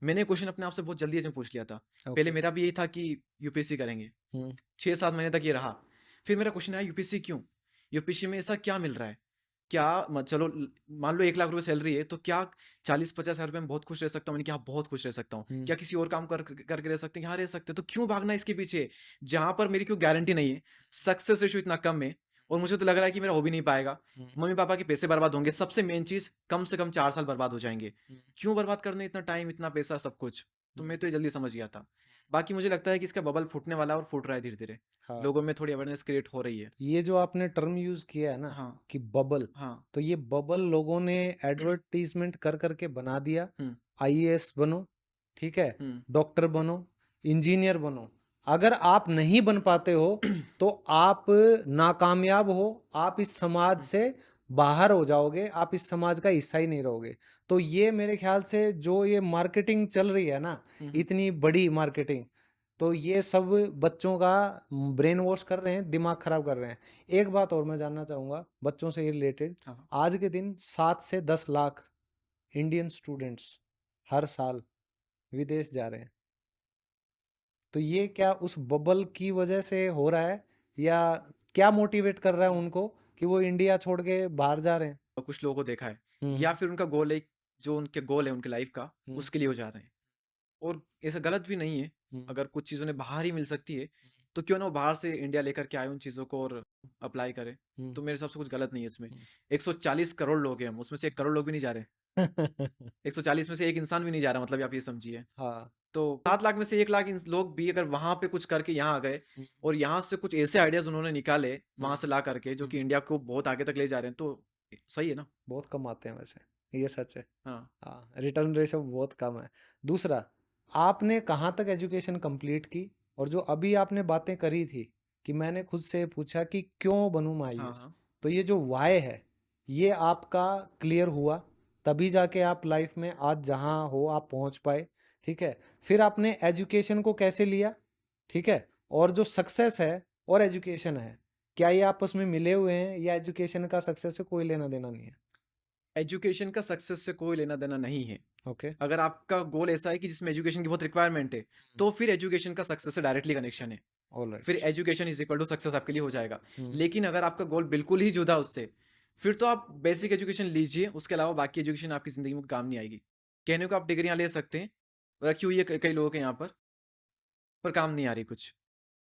मैंने क्वेश्चन अपने आप से बहुत जल्दी से पूछ लिया था। पहले ओके। मेरा भी यही था कि यूपीएससी करेंगे। हम्म। 6-7 महीने तक ये रहा। फिर मेरा क्वेश्चन आया यूपीएससी क्यों? यूपीएससी में ऐसा क्या मिल रहा है? क्या चलो मान लो 1 लाख रुपए सैलरी है तो क्या 40-50 हज़ार रुपए में बहुत खुश रह सकता हूँ? मैंने कहा हाँ, बहुत खुश रह सकता हूँ। हम्म। क्या किसी और काम करके रह सकते हैं? हाँ, रह सकते हैं। तो क्यों भागना इसके पीछे? जहाँ पर मेरी कोई गारंटी नहीं है, सक्सेस रेशियो इतना कम है और मुझे तो लग रहा है कि मेरा हो भी नहीं पाएगा। हम्म। मम्मी-पापा के पैसे बर्बाद होंगे, सबसे मेन चीज़ कम से कम 4 साल बर्बाद हो जाएँगे। हम्म। क्यों बर्बाद करने इतना टाइम, इतना पैसा, सब कुछ? तो हम्म। मैं तो ये जल्दी समझ गया था। बाकी मुझे लगता है कि इसका बबल फूटने वाला है और फूट रहा है धीरे-धीरे। हाँ, लोगों में थोड़ी अवेयरनेस क्रिएट हो रही है। ये जो आपने टर्म यूज किया है ना हाँ, कि बबल, हाँ। तो ये बबल लोगों ने एडवर्टीजमेंट कर करके बना दिया। हुँ, आईएएस बनो, ठीक है, हुँ। डॉक्टर बनो, इंजीनियर बनो। अगर आप नहीं बन पाते हो तो आप नाकामयाब हो, आप इस समाज हुँ, से बाहर हो जाओगे, आप इस समाज का हिस्सा ही नहीं रहोगे। तो ये मेरे ख्याल से जो ये मार्केटिंग चल रही है ना, हुँ, हुँ। इतनी बड़ी मार्केटिंग, तो ये सब बच्चों का ब्रेन वॉश कर रहे हैं, दिमाग खराब कर रहे हैं। एक बात और मैं जानना चाहूँगा बच्चों से रिलेटेड। हाँ, हाँ। आज के दिन 7 से 10 लाख इंडियन स्टूडेंट्स हर साल विदेश जा रहे हैं। तो ये क्या उस बबल की वजह से हो रहा है, या क्या मोटिवेट कर रहा है उनको कि वो इंडिया छोड़ के बाहर जा रहे हैं? और कुछ लोगों को देखा है हम्म। या फिर उनका गोल है, जो उनके गोल है उनके लाइफ का, हम्म। उसके लिए वो जा रहे हैं। और ऐसा गलत भी नहीं है। हम्म। अगर कुछ चीज़ उन्हें बाहर ही मिल सकती है, तो क्यों ना वो बाहर से इंडिया लेकर के आए उन चीज़ों को और अप्लाई करें। हम्म। तो मेरे हिसाब से कुछ गलत नहीं है इसमें। हम्म। 140 करोड़ लोग हैं हम, उसमें से 1 करोड़ लोग भी नहीं जा रहे। 140 में से 1 इंसान भी नहीं जा रहा, मतलब आप ये समझिए। हाँ। तो 7 लाख में से 1 लाख लोग भी अगर वहाँ पे कुछ करके यहाँ आ गए हम्म। और यहाँ से कुछ ऐसे आइडियाज़ उन्होंने निकाले वहाँ हम्म। से ला करके जो कि हम्म। इंडिया को बहुत आगे तक ले जा रहे हैं, तो सही है ना? बहुत कम आते हैं वैसे, ये सच है। हाँ। हाँ, रिटर्न रेशो बहुत कम है। दूसरा, आपने कहाँ तक एजुकेशन कंप्लीट की? और जो अभी आपने बातें करी थी कि मैंने खुद से पूछा कि क्यों बनूं मैं हाँ, आईएएस, हाँ। तो ये जो वाई है ये आपका क्लियर हुआ, तभी जाके आप लाइफ में आज जहाँ हो आप पहुँच पाए। ठीक है, फिर आपने एजुकेशन को कैसे लिया? ठीक है, और जो सक्सेस है और एजुकेशन है, क्या ये आपस में मिले हुए हैं, या एजुकेशन का सक्सेस से कोई लेना देना नहीं है? एजुकेशन का सक्सेस से कोई लेना देना नहीं है। ओके। अगर आपका गोल ऐसा है कि जिसमें एजुकेशन की बहुत रिक्वायरमेंट है, तो फिर एजुकेशन का सक्सेस से डायरेक्टली कनेक्शन है। ऑल फिर right. Education is equal to success आपके लिए हो जाएगा। हम्म। लेकिन अगर आपका गोल बिल्कुल ही जुदा उससे, फिर तो आप बेसिक एजुकेशन लीजिए, उसके अलावा बाकी एजुकेशन आपकी ज़िंदगी में काम नहीं आएगी। कहने को आप डिग्रियाँ ले सकते हैं, रखी हुई है कई लोगों के यहाँ पर काम नहीं आ रही कुछ।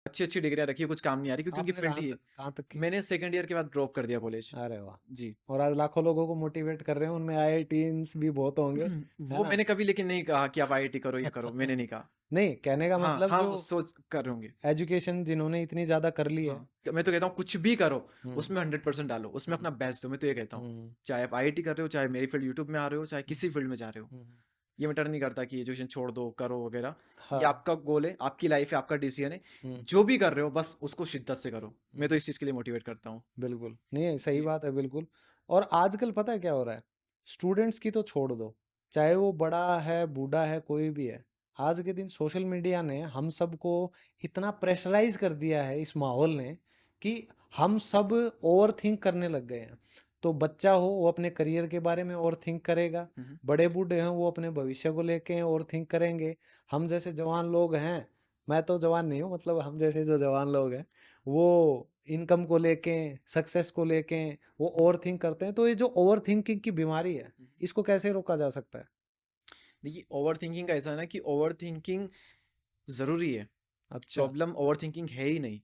अच्छी-अच्छी डिग्रियाँ रखी है, कुछ काम नहीं आ रही क्योंकि उनकी आपने फील्ड ही है। कहाँ तक की? मैंने सेकंड ईयर के बाद ड्रॉप कर दिया कॉलेज। अरे वाह! जी। और आज लाखों लोगों को मोटिवेट कर रहे हैं, उनमें आईआईटीन्स भी बहुत होंगे, है वो ना? मैंने कभी लेकिन नहीं कहा कि आप आईआईटी करो, ये करो, मैंने नहीं कहा। नहीं, कहने का हाँ, मतलब हाँ, जो वो सोच कर रहे होंगे। एजुकेशन जिन्होंने इतनी ज़्यादा कर ली है। हाँ, तो मैं तो कहता हूँ कुछ भी करो, हुँ। उसमें 100% डालो, उसमें हुँ। अपना बेस्ट दो, मैं तो ये कहता हूँ। हुँ। चाहे आप आईआईटी कर रहे हो, चाहे मेरी फील्ड यूट्यूब में आ रहे हो, चाहे हुँ। किसी फील्ड में जा रहे हो। हुँ। ये मैटर नहीं करता कि एजुकेशन छोड़ दो, करो वगैरह। ये हाँ। आपका गोल है, आपकी लाइफ है, आपका डिसीजन है। हुँ। जो भी कर रहे हो बस उसको शिद्दत से करो। मैं तो हुँ। इस चीज़ के लिए मोटिवेट करता हूँ। बिल्कुल। नहीं, सही जी। बात है बिल्कुल। और आजकल पता है क्या हो रहा है? स्टूडेंट्स की तो छोड़ दो, चाहे वो बड़ा है, बूढ़ा है, कोई भी है। आज के दिन सोशल मीडिया ने हम सबको इतना प्रेशराइज़ कर दिया है इस माहौल ने, कि हम सब ओवरथिंक करने लग गए हैं। तो बच्चा हो वो अपने करियर के बारे में ओवरथिंक करेगा, हुँ, हुँ। बड़े बूढ़े हैं वो अपने भविष्य को लेके ओवरथिंक करेंगे। हम जैसे जवान लोग हैं, मैं तो जवान नहीं हूँ, मतलब हम जैसे जो जवान लोग हैं, वो इनकम को लेके, सक्सेस को लेके वो ओवरथिंक करते हैं। तो ये जो ओवरथिंकिंग की बीमारी है, इसको कैसे रोका जा सकता है? देखिए, ओवरथिंकिंग का ऐसा है ना कि ओवरथिंकिंग ज़रूरी है। अच्छा। प्रॉब्लम ओवरथिंकिंग है ही नहीं।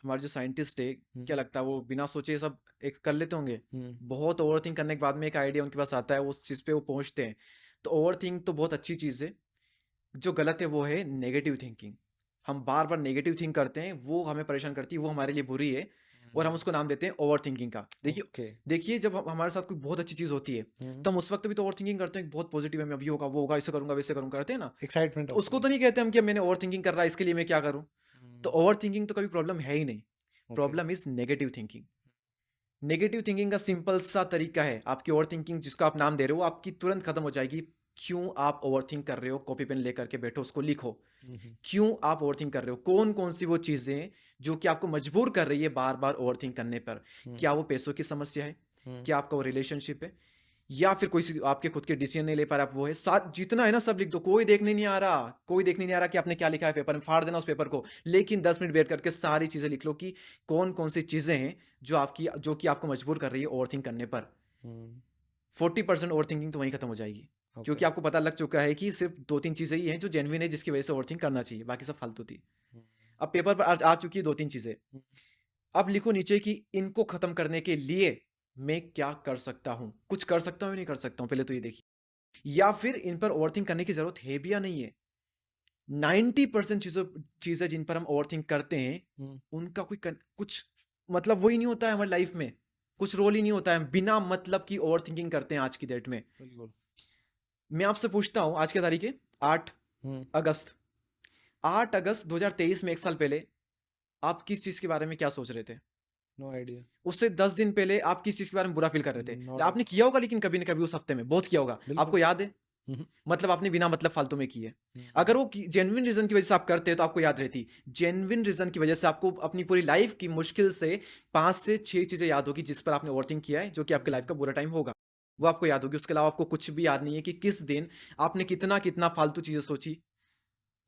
हमारे जो साइंटिस्ट है, हुँ। क्या लगता है वो बिना सोचे सब एक कर लेते होंगे, हम्म, बहुत ओवरथिंक करने के बाद में एक आइडिया उनके पास आता है, उस चीज़ पे वो पहुंचते हैं। तो ओवरथिंक तो बहुत अच्छी चीज़ है। जो गलत है वो है नेगेटिव थिंकिंग। हम बार बार नेगेटिव थिंक करते हैं, वो हमें परेशान करती है, वो हमारे लिए बुरी है, और हम उसको नाम देते हैं ओवर थिंकिंग का। देखिए ओके। देखिए जब हमारे साथ कोई बहुत अच्छी चीज़ होती है, हम्म, तो हम उस वक्त भी तो ओवर थिंकिंग करते हैं कि बहुत पॉजिटिव है, मैं अभी होगा वो होगा, ऐसे करूंगा वैसे करूंगा, करते हैं ना। एक्साइटमेंट तो होती उसको है। तो नहीं कहते हम कि मैंने ओवर थिंकिंग कर रहा है, इसके लिए मैं क्या करूं। तो हम्म, ओवर थिंकिंग तो कभी प्रॉब्लम है ही नहीं। Okay. Problem is negative thinking. Negative thinking का सिंपल सा तरीका है, आपकी ओवर थिंकिंग जिसको आप नाम दे रहे हो, आपकी तुरंत खत्म हो जाएगी। क्यों आप ओवर थिंक कर रहे हो, कॉपी पेन लेकर के बैठो, उसको लिखो। हम्म, क्यों आप ओवरथिंक कर रहे हो, कौन कौन सी वो चीजें हैं जो कि आपको मजबूर कर रही है बार बार ओवरथिंक करने पर। हम्म, क्या वो पैसों की समस्या है, हम्म, क्या आपका वो रिलेशनशिप है, या फिर कोई सी आपके खुद के डिसीजन नहीं ले पा रहे आप, वो है साथ जितना है ना सब लिख दो, कोई देखने नहीं आ रहा, कोई देखने नहीं आ रहा कि आपने क्या लिखा है पेपर में, फाड़ देना उस पेपर को। लेकिन 10 मिनट बैठ करके सारी चीजें लिख लो कि कौन कौन सी चीजें हैं जो कि आपको मजबूर कर रही है ओवरथिंक करने पर। हम्म, 40% ओवर थिंकिंग तो वहीं खत्म हो जाएगी। ओके। क्योंकि आपको पता लग चुका है कि सिर्फ 2-3 चीजें ही हैं जो जेन्युइन है, जिसकी वजह से ओवर थिंक करना चाहिए, बाकी सब फालतू थी। हम्म, अब पेपर पर आ चुकी है 2-3 चीजें। हम्म, अब लिखो नीचे कि इनको खत्म करने के लिए मैं क्या कर सकता हूं, कुछ कर सकता हूं या नहीं कर सकता हूं, पहले तो ये देखिए। या फिर इन पर ओवरथिंक करने की जरूरत है भी या नहीं है। 90% चीजें जिन पर हम ओवरथिंक करते हैं, हम्म, उनका कुछ मतलब वही नहीं होता है हमारी लाइफ में, कुछ रोल ही नहीं होता है। बिना मतलब की ओवरथिंकिंग करते हैं आज की डेट में। बिल्कुल। मैं आपसे पूछता हूं, आज की तारीख है 8 हम्म, अगस्त 8 अगस्त 2023 में, एक साल पहले आप किस चीज के बारे में क्या सोच रहे थे। No idea. उससे 10 दिन पहले आप किस चीज के बारे में बुरा फील कर रहे थे। नॉट। आपने किया होगा, लेकिन कभी ना कभी उस हफ्ते में बहुत किया होगा, बिल्कुल। आपको याद है। हम्म, मतलब आपने बिना मतलब फालतू में की है। हम्म, अगर वो जेन्युइन रीजन की वजह से आप करते हैं तो आपको याद रहती। जेन्युइन रीजन की वजह से आपको अपनी पूरी लाइफ की मुश्किल से 5 से 6 चीजें याद होगी जिस पर आपने ओवरथिंक किया है, जो कि आपकी लाइफ का बुरा टाइम होगा, वो आपको याद होगी। उसके अलावा आपको कुछ भी याद नहीं है कि किस दिन आपने कितना कितना फालतू चीजें सोची,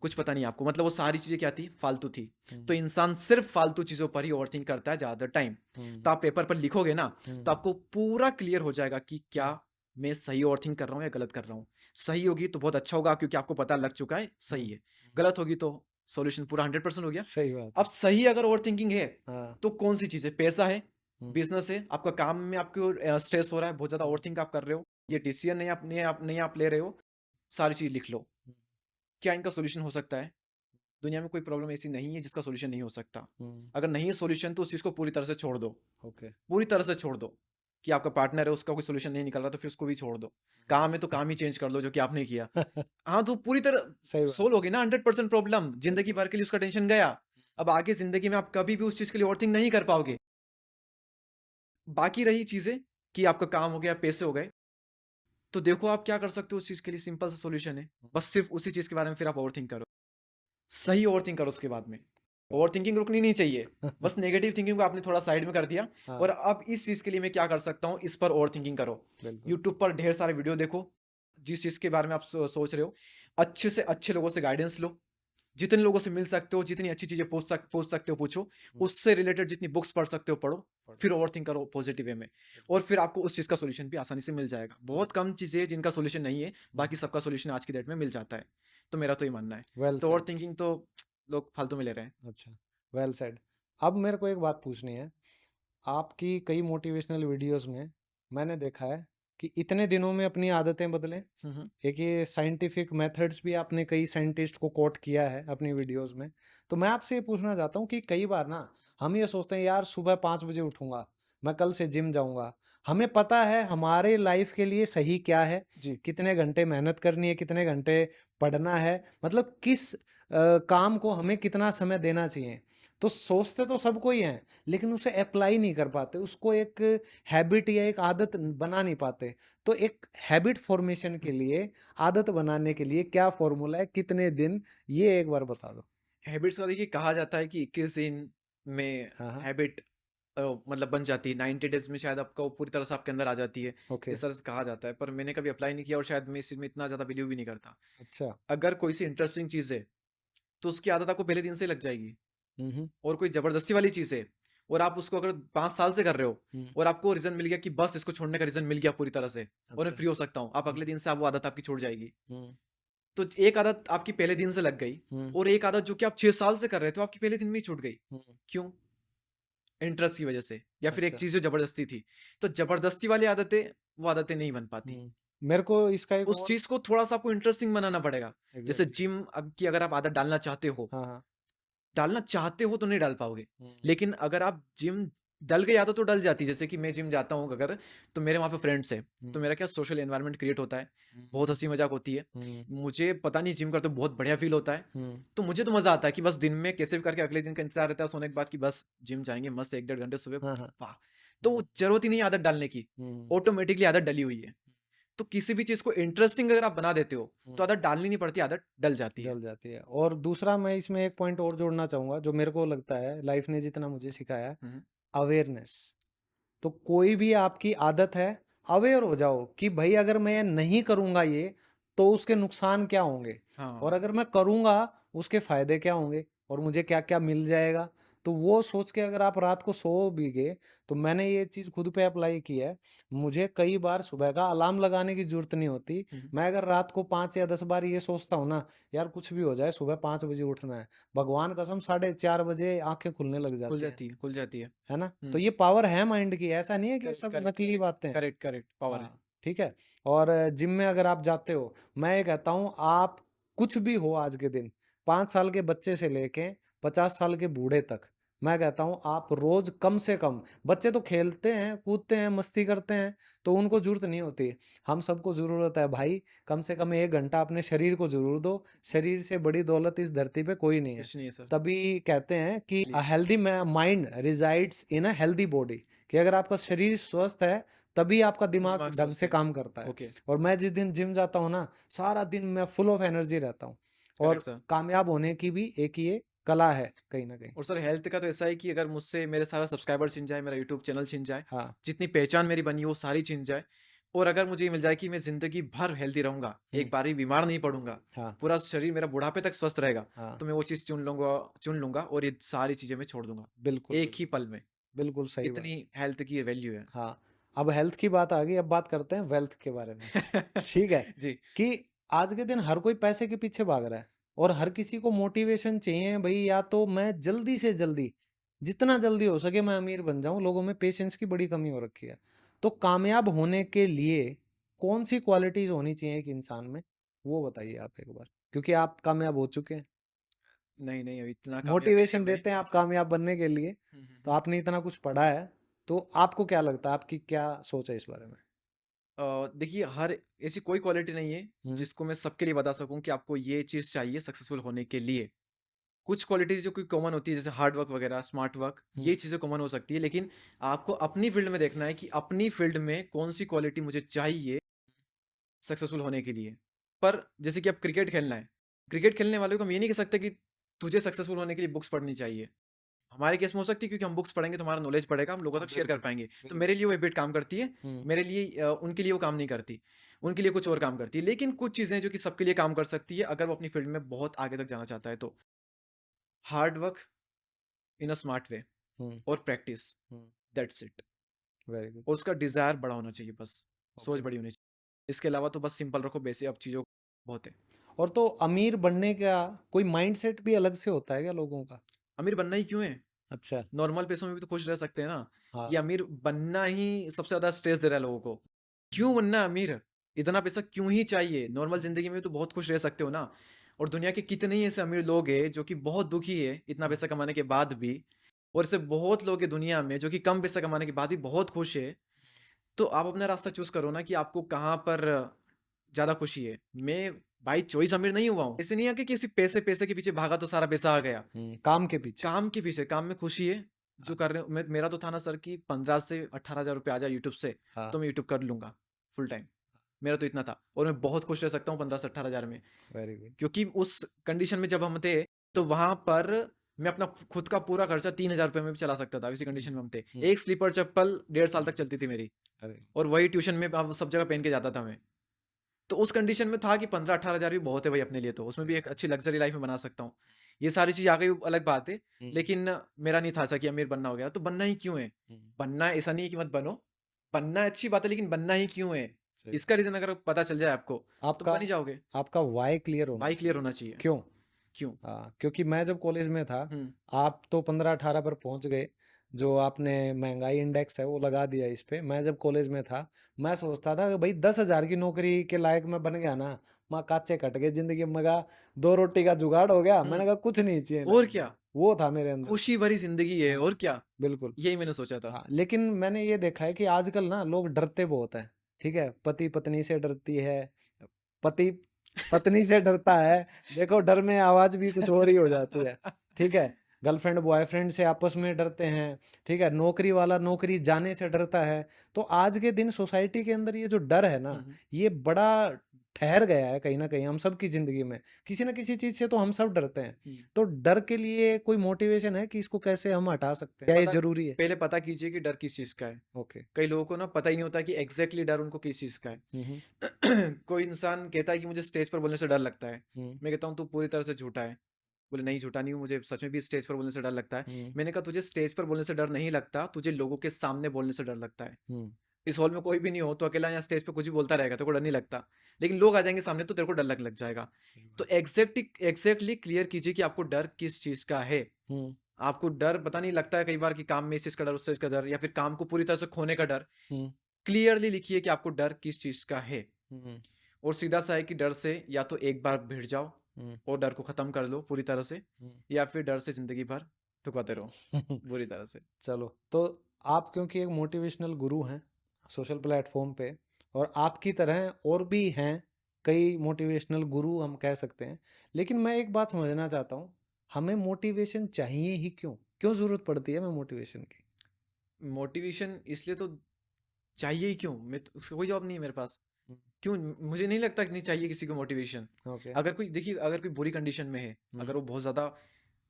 कुछ पता नहीं आपको। मतलब वो सारी चीजें क्या थी, फालतू थी। हम्म, तो इंसान सिर्फ फालतू चीजों पर ही ओवरथिंक करता है ज्यादा टाइम। हम्म, तो आप पेपर पर लिखोगे ना, हम्म, तो आपको पूरा क्लियर हो जाएगा कि क्या मैं सही ओवरथिंक कर रहा हूँ या गलत कर रहा हूँ। सही होगी तो बहुत अच्छा होगा, क्योंकि आपको पता लग चुका है सही है। गलत होगी तो सॉल्यूशन पूरा 100% हो गया। सही बात अब है। सही अगर ओवरथिंकिंग है, हाँ। तो कौन सी चीज है, पैसा है, हम्म, बिजनेस है, आपका काम में आपको स्ट्रेस हो रहा है, बहुत ज्यादा ओवरथिंक आप कर रहे हो, ये डिसीजन नहीं आप ले रहे हो, सारी चीज लिख लो। हम्म, क्या इनका सोल्यूशन हो सकता है। दुनिया में कोई प्रॉब्लम ऐसी नहीं है जिसका सॉल्यूशन नहीं हो सकता। हम्म, अगर नहीं है सॉल्यूशन तो उस चीज को पूरी तरह से छोड़ दो। ओके। पूरी तरह से छोड़ दो। कि आपका पार्टनर है, उसका कोई सॉल्यूशन नहीं निकल रहा, तो फिर उसको भी छोड़ दो। काम है तो काम ही चेंज कर लो, जो कि आपने किया। हाँ, तो पूरी तरह सही बात सोल्व है। होगी ना 100% प्रॉब्लम, सही जिंदगी बात। भर के लिए उसका टेंशन गया। अब आगे जिंदगी में आप कभी भी उस चीज के लिए ओवरथिंक नहीं कर पाओगे। बाकी रही चीजें कि आपका काम हो गया, पैसे हो गए, तो देखो आप क्या कर सकते हो उस चीज के लिए। सिंपल सा सॉल्यूशन है, बस सिर्फ उसी चीज के बारे में फिर आप ओवरथिंक करो। सही ओवरथिंक करो उसके बाद में। ओवरथिंकिंग रुकनी नहीं चाहिए। बस नेगेटिव थिंकिंग को आपने थोड़ा साइड में कर दिया। और हाँ, अब इस चीज के लिए मैं क्या कर सकता हूँ, इस पर ओवरथिंकिंग करो। बिल्कुल। यूट्यूब पर ढेर सारे वीडियो देखो, जिस चीज के बारे में आप सोच रहे हो। अच्छे से अच्छे लोगों से गाइडेंस लो। जितने लोगों से मिल सकते हो, जितनी अच्छी चीजें पूछ सकते हो पूछो। हम्म, उससे रिलेटेड जितनी बुक्स पढ़ सकते हो पढ़ो। पढ़ो। फिर ओवरथिंक करो पॉजिटिव वे में। और फिर आपको उस चीज का सोल्यूशन भी आसानी से मिल जाएगा। बहुत कम चीजें हैं जिनका सोल्यूशन नहीं है, बाकी सबका सोल्यूशन आज की डेट में मिल जाता है। तो मेरा तो ये मानना है। वेल तो सेड। ओवरथिंकिंग तो लोग फालतू में ले रहे हैं। अच्छा। Well said. अब मेरे को एक बात पूछनी है। आपकी कई मोटिवेशनल वीडियोस में मैंने देखा है कि इतने दिनों में अपनी आदतें बदलें। हम्म। एक ये साइंटिफिक मेथड्स भी आपने कई साइंटिस्ट को कोट किया है अपनी वीडियोस में। तो मैं आपसे ये पूछना चाहता हूँ कि कई बार ना हम ये सोचते हैं यार सुबह 5 बजे उठूंगा, मैं कल से जिम जाऊंगा। हमें पता है हमारे लाइफ के लिए सही क्या है, जी। कितने घंटे मेहनत करनी है, कितने घंटे पढ़ना है, मतलब किस काम को हमें कितना समय देना चाहिए। तो सोचते तो सब कोई हैं, लेकिन उसे अप्लाई नहीं कर पाते, उसको एक हैबिट या एक आदत बना नहीं पाते। तो एक हैबिट फॉर्मेशन के लिए, आदत बनाने के लिए क्या फॉर्मूला है, कितने दिन, ये एक बार बता दो। हैबिट्स का देखिए, कहा जाता है कि 21 दिन में हाँ, हाँ। हैबिट मतलब बन जाती है, 90 डेज में शायद आपका वो पूरी तरह से आपके अंदर आ जाती है। ओके। इस तरह से कहा जाता है, पर मैंने कभी अप्लाई नहीं किया, और शायद मैं इस चीज़ में इतना ज़्यादा बिलीव भी नहीं करता। अच्छा। अगर कोई सी इंटरेस्टिंग चीज़ है, तो उसकी आदत आपको पहले दिन से लग जाएगी। हम्म, और कोई ज़बरदस्ती वाली चीज़ है, और आप उसको अगर 5 साल से कर रहे हो, हम्म, और आपको रीज़न मिल गया कि बस इसको छोड़ने का रीज़न मिल गया पूरी तरह से, और मैं अच्छा। फ्री हो सकता हूँ, आप हम्म, अगले दिन से आप वो आदत आपकी छूट जाएगी। हम्म, तो एक आदत आपकी पहले दिन से लग गई, हम्म, और एक आदत जो कि आप 6 साल से कर रहे थे, वो आपकी पहले दिन में ही छूट गई। हम्म, क्यों? इंटरेस्ट की वजह से, या फिर एक अच्छा। चीज जो जबरदस्ती थी। तो जबरदस्ती वाली आदतें, वो आदतें नहीं बन पाती। मेरे को इसका एक उस और चीज को थोड़ा सा आपको इंटरेस्टिंग बनाना पड़ेगा। जैसे एग्जैक्टली। जिम की अगर आप आदत हाँ, हाँ। डालना चाहते हो तो नहीं डाल पाओगे। हुँ, लेकिन अगर आप जिम डल गई आदत तो डल जाती है। जैसे कि मैं जिम जाता हूँ अगर, तो मेरे वहाँ पे फ्रेंड्स हैं, हुँ, तो मेरा क्या सोशल एनवायरनमेंट क्रिएट होता है, हुँ, बहुत हंसी मजाक होती है। हुँ, मुझे पता नहीं जिम करते बहुत बढ़िया फील होता है। हुँ, तो मुझे तो मजा आता है कि बस दिन में कैसे भी करके अगले दिन का इंतजार रहता है सोने के बाद, कि बस जिम जाएंगे मस्त 1 1.5 घंटे सुबह। हाँ, हाँ। वाह। तो जरूरत ही नहीं है आदत डालने की, हुँ, ऑटोमेटिकली आदत डली हुई है। तो किसी भी चीज को इंटरेस्टिंग अगर आप बना देते हो हुँ, तो आदत डालनी नहीं पड़ती, आदत डल जाती है। जल जाती है। और दूसरा मैं इसमें एक पॉइंट और जोड़ना चाहूँगा जो मेरे को लगता है लाइफ ने जितना मुझे सिखाया है, हम्म, अवेयरनेस। तो कोई भी आपकी आदत है, अवेयर हो जाओ कि भाई अगर मैं नहीं करूँगा ये, तो उसके नुकसान क्या होंगे? और हाँ। अगर मैं करूँगा, उसके फ़ायदे क्या होंगे? और मुझे क्या-क्या मिल जाएगा? तो वो सोच के अगर आप रात को सो भी गए, तो मैंने ये चीज़ खुद पे अप्लाई की है। मुझे कई बार सुबह का अलार्म लगाने की ज़रूरत नहीं होती। हम्म, मैं अगर रात को 5 या 10 बार ये सोचता हूँ ना, यार कुछ भी हो जाए सुबह 5 बजे उठना है। भगवान कसम 4:30 बजे आँखें खुलने लग खुल जाती हैं। जाती है, खुल जाती है। है ना? तो हम्म। ये पावर है माइंड की, ऐसा नहीं है कि करेक्ट, सब करेक्ट, नकली करेक्ट, बातें हैं। करेक्ट, करेक्ट, पावर है। हाँ, ठीक है? और जिम में अगर आप जाते हो, मैं ये कहता हूँ आप कुछ भी हो आज के दिन, 5 साल के बच्चे से लेके 50 साल के बूढ़े तक, मैं कहता हूँ आप रोज़ कम से कम, बच्चे तो खेलते हैं, कूदते हैं, मस्ती करते हैं, तो उनको ज़रूरत नहीं होती। हम सबको ज़रूरत है भाई, कम से कम 1 घंटा अपने शरीर को ज़रूर दो। शरीर से बड़ी दौलत इस धरती पे कोई नहीं है। कुछ नहीं है सर। तभी कहते हैं कि अ लिए। Healthy mind resides in a healthy body, कि अगर आपका शरीर स्वस्थ है, तभी आपका दिमाग दिमाग ढंग स्वस्थ से है। काम करता है। ओके। और मैं जिस दिन जिम जाता हूँ ना, सारा दिन मैं फुल ऑफ एनर्जी रहता हूँ। करेक्ट और सर। कामयाब होने की भी एक ये कला है कहीं ना कहीं। और सर हेल्थ का तो ऐसा है कि अगर मुझसे मेरे सारा सब्सक्राइबर छिन जाए, मेरा यूट्यूब चैनल छिन जाए, हाँ। जितनी पहचान मेरी बनी है वो सारी छिन जाए, और अगर मुझे ये मिल जाए कि मैं जिंदगी भर हेल्दी रहूंगा, हम्म। एक बार भी बीमार नहीं पड़ूंगा, हाँ। पूरा शरीर मेरा बुढ़ापे तक स्वस्थ रहेगा, हाँ। तो मैं वो चीज़ चुन लूंगा और ये सारी चीज़ें मैं छोड़ दूंगा बिल्कुल एक ही बिल्कुल। पल में। बिल्कुल सही बात। इतनी हेल्थ की वैल्यू है। हाँ। अब हेल्थ की बात आ गई, अब बात करते हैं वेल्थ के बारे में। ठीक है? जी। कि आज के दिन हर कोई पैसे के पीछे भाग रहा है और हर किसी को मोटिवेशन चाहिए भाई, या तो मैं जल्दी से जल्दी, जितना जल्दी हो सके मैं अमीर बन जाऊं। लोगों में पेशेंस की बड़ी कमी हो रखी है। तो कामयाब होने के लिए कौन सी क्वालिटीज होनी चाहिए एक इंसान में, वो बताइए आप एक बार, क्योंकि आप कामयाब हो चुके हैं। नहीं नहीं, अभी इतना कामयाबी नहीं मोटिवेशन हुए। देते हैं आप कामयाब बनने के लिए, तो आपने इतना कुछ पढ़ा है, तो आपको क्या लगता है, आपकी क्या सोच है इस बारे में? देखिए, हर ऐसी कोई क्वालिटी नहीं है हम्म। जिसको मैं सबके लिए बता सकूं कि आपको ये चीज़ चाहिए सक्सेसफुल होने के लिए। कुछ क्वालिटीज जो कोई कॉमन होती है, जैसे हार्ड वर्क वगैरह, स्मार्ट वर्क, हम्म। ये चीज़ें कॉमन हो सकती है, लेकिन आपको अपनी फील्ड में देखना है कि अपनी फील्ड में कौन सी क्वालिटी मुझे चाहिए सक्सेसफुल होने के लिए। पर जैसे कि अब क्रिकेट खेलना है, क्रिकेट खेलने वालों को हम ये नहीं कह सकते कि तुझे सक्सेसफुल होने के लिए बुक्स पढ़नी चाहिए। हमारे केस में हो सकती है, क्योंकि हम बुक्स पढ़ेंगे तो हमारा नॉलेज बढ़ेगा, हम लोगों हाँ, तक शेयर कर बिल्कुल पाएंगे। तो बिल्कुल। मेरे लिए वो हैबिट काम करती है, हम्म। मेरे लिए उनके लिए वो काम नहीं करती, उनके लिए कुछ और काम करती है। लेकिन कुछ चीज़ें जो कि सबके लिए काम कर सकती है अगर वो अपनी फील्ड में बहुत आगे तक जाना चाहता है, तो hard work in a smart way hmm. और practice, hmm. That's it. Very good. और उसका डिज़ायर बड़ा होना चाहिए, बस सोच ओके। बड़ी होनी चाहिए। इसके अलावा तो बस सिंपल रखो, बेसिक अब चीज़ों बहुत है। और तो अमीर बनने का कोई माइंडसेट भी अलग से होता है क्या लोगों का? अमीर बनना ही क्यों है? अच्छा। नॉर्मल पैसों में भी तो खुश रह सकते हैं ना। हाँ। ये अमीर बनना ही सबसे ज़्यादा स्ट्रेस दे रहा है लोगों को। क्यों बनना है अमीर? इतना पैसा क्यों ही चाहिए? नॉर्मल ज़िंदगी में भी तो बहुत खुश रह सकते हो ना। और दुनिया के कितने ही ऐसे अमीर लोग हैं जो कि बहुत दुखी है इतना पैसा कमाने के बाद भी, और ऐसे बहुत लोग हैं दुनिया में जो कि कम पैसा कमाने के बाद भी बहुत खुश है। तो आप अपना रास्ता चूज़ करो ना कि आपको कहाँ पर ज़्यादा खुशी है। मैं बाय चॉइस अमीर नहीं हुआ हूँ। ऐसे नहीं है कि किसी पैसे के पीछे भागा तो सारा पैसा आ गया। काम के पीछे। काम के पीछे, काम में खुशी है जो हाँ। कर रहे हो। मेरा तो था ना सर कि 15 से 18,000 रुपये आ जाए यूट्यूब से, हाँ। तो मैं यूट्यूब कर लूंगा फुल टाइम। मेरा तो इतना था, और मैं बहुत खुश रह सकता हूँ 15 से 18,000 में। Very good. क्योंकि उस कंडीशन में जब हम थे, तो वहां पर मैं अपना खुद का पूरा खर्चा 3,000 रुपये में भी चला सकता था। इसी कंडीशन में हम थे। एक स्लीपर चप्पल 1.5 साल तक चलती थी मेरी, अरे। और वही ट्यूशन में अब सब जगह पहन के जाता था मैं। तो उस कंडीशन में था कि 15-18,000 भी बहुत है भाई अपने लिए, तो उसमें भी सही एक बात। अच्छी लग्जरी लाइफ में बना सकता हूँ। ये सारी चीज़ आ गई, वो अलग बात है। हम्म। लेकिन मेरा नहीं था ऐसा कि अमीर बनना हो गया। तो बनना ही क्यों है? हम्म। बनना ऐसा नहीं है कि मत बनो, बनना अच्छी बात है, लेकिन बनना ही क्यों है? सही। इसका रीज़न अगर पता चल जाए आपको, तो आपका बन ही जाओगे। आपका वाई क्लियर होना वाई क्लियर चाहिए। होना चाहिए। क्यों? क्यों? हाँ, क्योंकि मैं जब कॉलेज में था, हम्म। आप तो 15-18 पर पहुंच गए, जो आपने महंगाई इंडेक्स है वो लगा दिया इस पे। मैं जब कॉलेज में था, मैं सोचता था कि भाई 10,000 की नौकरी के लायक मैं बन गया ना, माँ काचे कट गए जिंदगी में, कहा 2 रोटी का जुगाड़ हो गया। हम्म। मैंने कहा कुछ नहीं चाहिए और लाइफ में। क्या, वो था मेरे अंदर। खुशी भरी जिंदगी है, हाँ, और क्या, बिल्कुल। यही मैंने सोचा था। हाँ, लेकिन मैंने ये देखा है कि आजकल ना लोग डरते बहुत हैं। ठीक है, पति पत्नी से डरती है, पति पत्नी से डरता है। देखो, डर में आवाज भी कुछ और ही हो जाती है। ठीक है, गर्लफ्रेंड बॉयफ्रेंड से आपस में डरते हैं। ठीक है, नौकरी वाला नौकरी जाने से डरता है। तो आज के दिन सोसाइटी के अंदर ये जो डर है ना, हम्म। ये बड़ा ठहर गया है कहीं ना कहीं हम सब की जिंदगी में। किसी ना किसी चीज से तो हम सब डरते हैं। हम्म। तो डर के लिए कोई मोटिवेशन है कि इसको कैसे हम हटा सकते हैं, क्या ये पता, जरूरी है? पहले पता कीजिए कि डर किस चीज का है। ओके। कई लोगों को ना पता ही नहीं होता कि एग्जैक्टली डर उनको किस चीज का है। हम्म। कोई इंसान कहता है कि मुझे स्टेज पर बोलने से डर लगता है। हम्म। मैं कहता हूँ तू पूरी तरह से झूठा है। बोले नहीं, झूठा नहीं हूँ, मुझे सच में भी स्टेज पर बोलने से डर लगता है। हम्म। मैंने कहा तुझे स्टेज पर बोलने से डर नहीं लगता, तुझे लोगों के सामने बोलने से डर लगता है। हम्म। इस हॉल में कोई भी नहीं हो तो अकेला यहाँ स्टेज पे कुछ भी बोलता रहेगा, तेरे को डर नहीं लगता। लेकिन लोग आ जाएंगे सामने तो तेरे को डर लग जाएगा। सही तो बात। एग्जैक्टली क्लियर कीजिए कि आपको डर किस चीज का है। हम्म। आपको डर पता नहीं लगता है कई बार कि काम में इस चीज का डर, उस चीज का डर, या फिर काम को पूरी तरह से खोने का डर। हम्म। क्लियरली लिखिए कि आपको डर किस चीज का है। हम्म। और सीधा सा है कि डर से या तो एक बार भिड़ जाओ हम्म। और डर को खत्म कर लो पूरी तरह से, हम्म। या फिर डर से जिंदगी भर ठुकराते रहो बुरी तरह से। चलो, तो आप क्योंकि एक मोटिवेशनल गुरु हैं सोशल प्लेटफॉर्म पे, और आपकी तरह और भी हैं कई मोटिवेशनल गुरु हम कह सकते हैं, लेकिन मैं एक बात समझना चाहता हूँ, हमें मोटिवेशन चाहिए ही क्यों? क्यों जरूरत पड़ती है हमें मोटिवेशन की? मोटिवेशन इसलिए तो चाहिए ही क्यों, मैं तो उसका कोई जवाब नहीं है मेरे पास। हम्म। क्यों? मुझे नहीं लगता कि नहीं चाहिए किसी को मोटिवेशन। ओके। अगर कोई देखिए, अगर कोई बुरी कंडीशन में है, हम्म। अगर वो बहुत ज़्यादा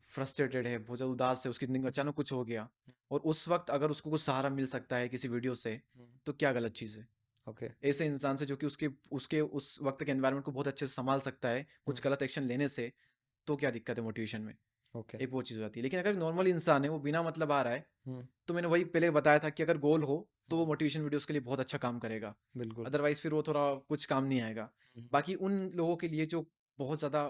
फ्रस्ट्रेटेड है, बहुत ज़्यादा उदास है, उसकी ज़िंदगी में अचानक कुछ हो गया, और उस वक्त अगर उसको कुछ सहारा मिल सकता है किसी वीडियो से, हम्म। तो क्या गलत चीज़ है? ओके। ऐसे इंसान से जो कि उसके उसके उस वक्त के एनवायरनमेंट को बहुत अच्छे से संभाल सकता है हम्म। कुछ गलत एक्शन लेने से, तो क्या दिक्कत है मोटिवेशन में? ओके। एक वो चीज़ हो जाती है। लेकिन अगर नॉर्मल इंसान है, वो बिना मतलब आ रहा है, हम्म। तो मैंने वही पहले बताया था कि अगर गोल हो तो वो हम्म। मोटिवेशन वीडियो उसके लिए बहुत अच्छा काम करेगा। बिल्कुल। अदरवाइज फिर वो थोड़ा कुछ काम नहीं आएगा। हम्म। बाकी उन लोगों के लिए जो बहुत ज़्यादा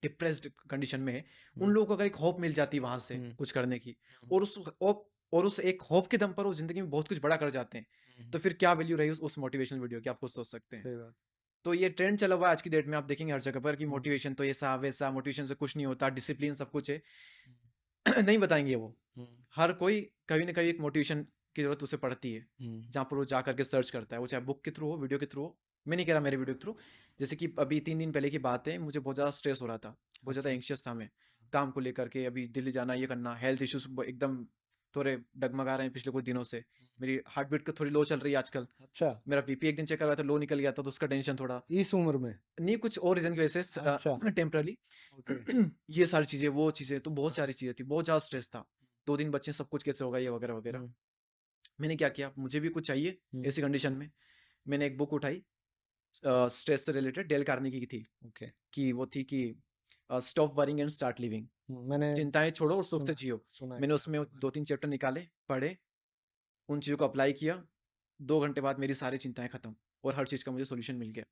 डिप्रेस्ड कंडीशन में है, उन हम्म। लोगों को अगर एक होप मिल जाती है वहाँ से हम्म। कुछ करने की, हम्म। और उस होप, और उस एक होप के दम पर वो ज़िंदगी में बहुत कुछ बड़ा कर जाते हैं, हम्म। तो फिर क्या वैल्यू रही उस मोटिवेशनल वीडियो की, आप खुद सोच सकते हैं। सही बात। तो ये ट्रेंड चला हुआ है आज की डेट में, आप देखेंगे हर जगह पर कि हम्म। मोटिवेशन तो ऐसा वैसा, मोटिवेशन से कुछ नहीं होता, डिसिप्लिन सब कुछ है। हम्म। नहीं बताएंगे वो। हम्म। हर कोई कभी ना कभी एक मोटिवेशन की जरूरत उसे पड़ती है, हम्म। जहाँ पर वो जा करके सर्च करता है, वो चाहे बुक के थ्रू हो, वीडियो के थ्रू हो। मैं नहीं कह रहा मेरे वीडियो के थ्रू। जैसे कि अभी 3 दिन पहले की बात है, मुझे बहुत ज़्यादा स्ट्रेस हो रहा था, बहुत ज़्यादा अच्छा। एंशियस था मैं, काम को लेकर के। अभी दिल्ली जाना, ये करना, हेल्थ इश्यूज एकदम थोड़े डगमगा रहे हैं पिछले कुछ दिनों से। मेरी हार्ट बीट थोड़ी लो चल रही है आजकल। अच्छा। मेरा बीपी एक दिन चेक करवाया था, लो निकल गया था, तो उसका टेंशन थोड़ा। इस उम्र में? नहीं, कुछ और रीज़न की वजह अच्छा। से टेम्परली। ओके। ये सारी चीज़ें, वो चीज़ें, तो बहुत सारी चीज़ें थी, बहुत ज़्यादा स्ट्रेस था। 2 दिन बच्चे, सब कुछ कैसे होगा, ये वगैरह वगैरह। हम्म। मैंने क्या किया, मुझे भी कुछ चाहिए हम्म। ऐसी कंडीशन में। मैंने एक बुक उठाई, स्ट्रेस से रिलेटेड, डेल कार्नेगी की थी। ओके। कि वो थी कि stop worrying and start living, मैंने चिंताएं छोड़ो और सुख से सुना जियो। सुना है मैंने किताब उसमें के बारे 2-3 चैप्टर निकाले, पढ़े, उन चीज़ों को अप्लाई किया। 2 घंटे बाद मेरी सारी चिंताएं खत्म, और हर चीज़ का मुझे सोल्यूशन मिल गया।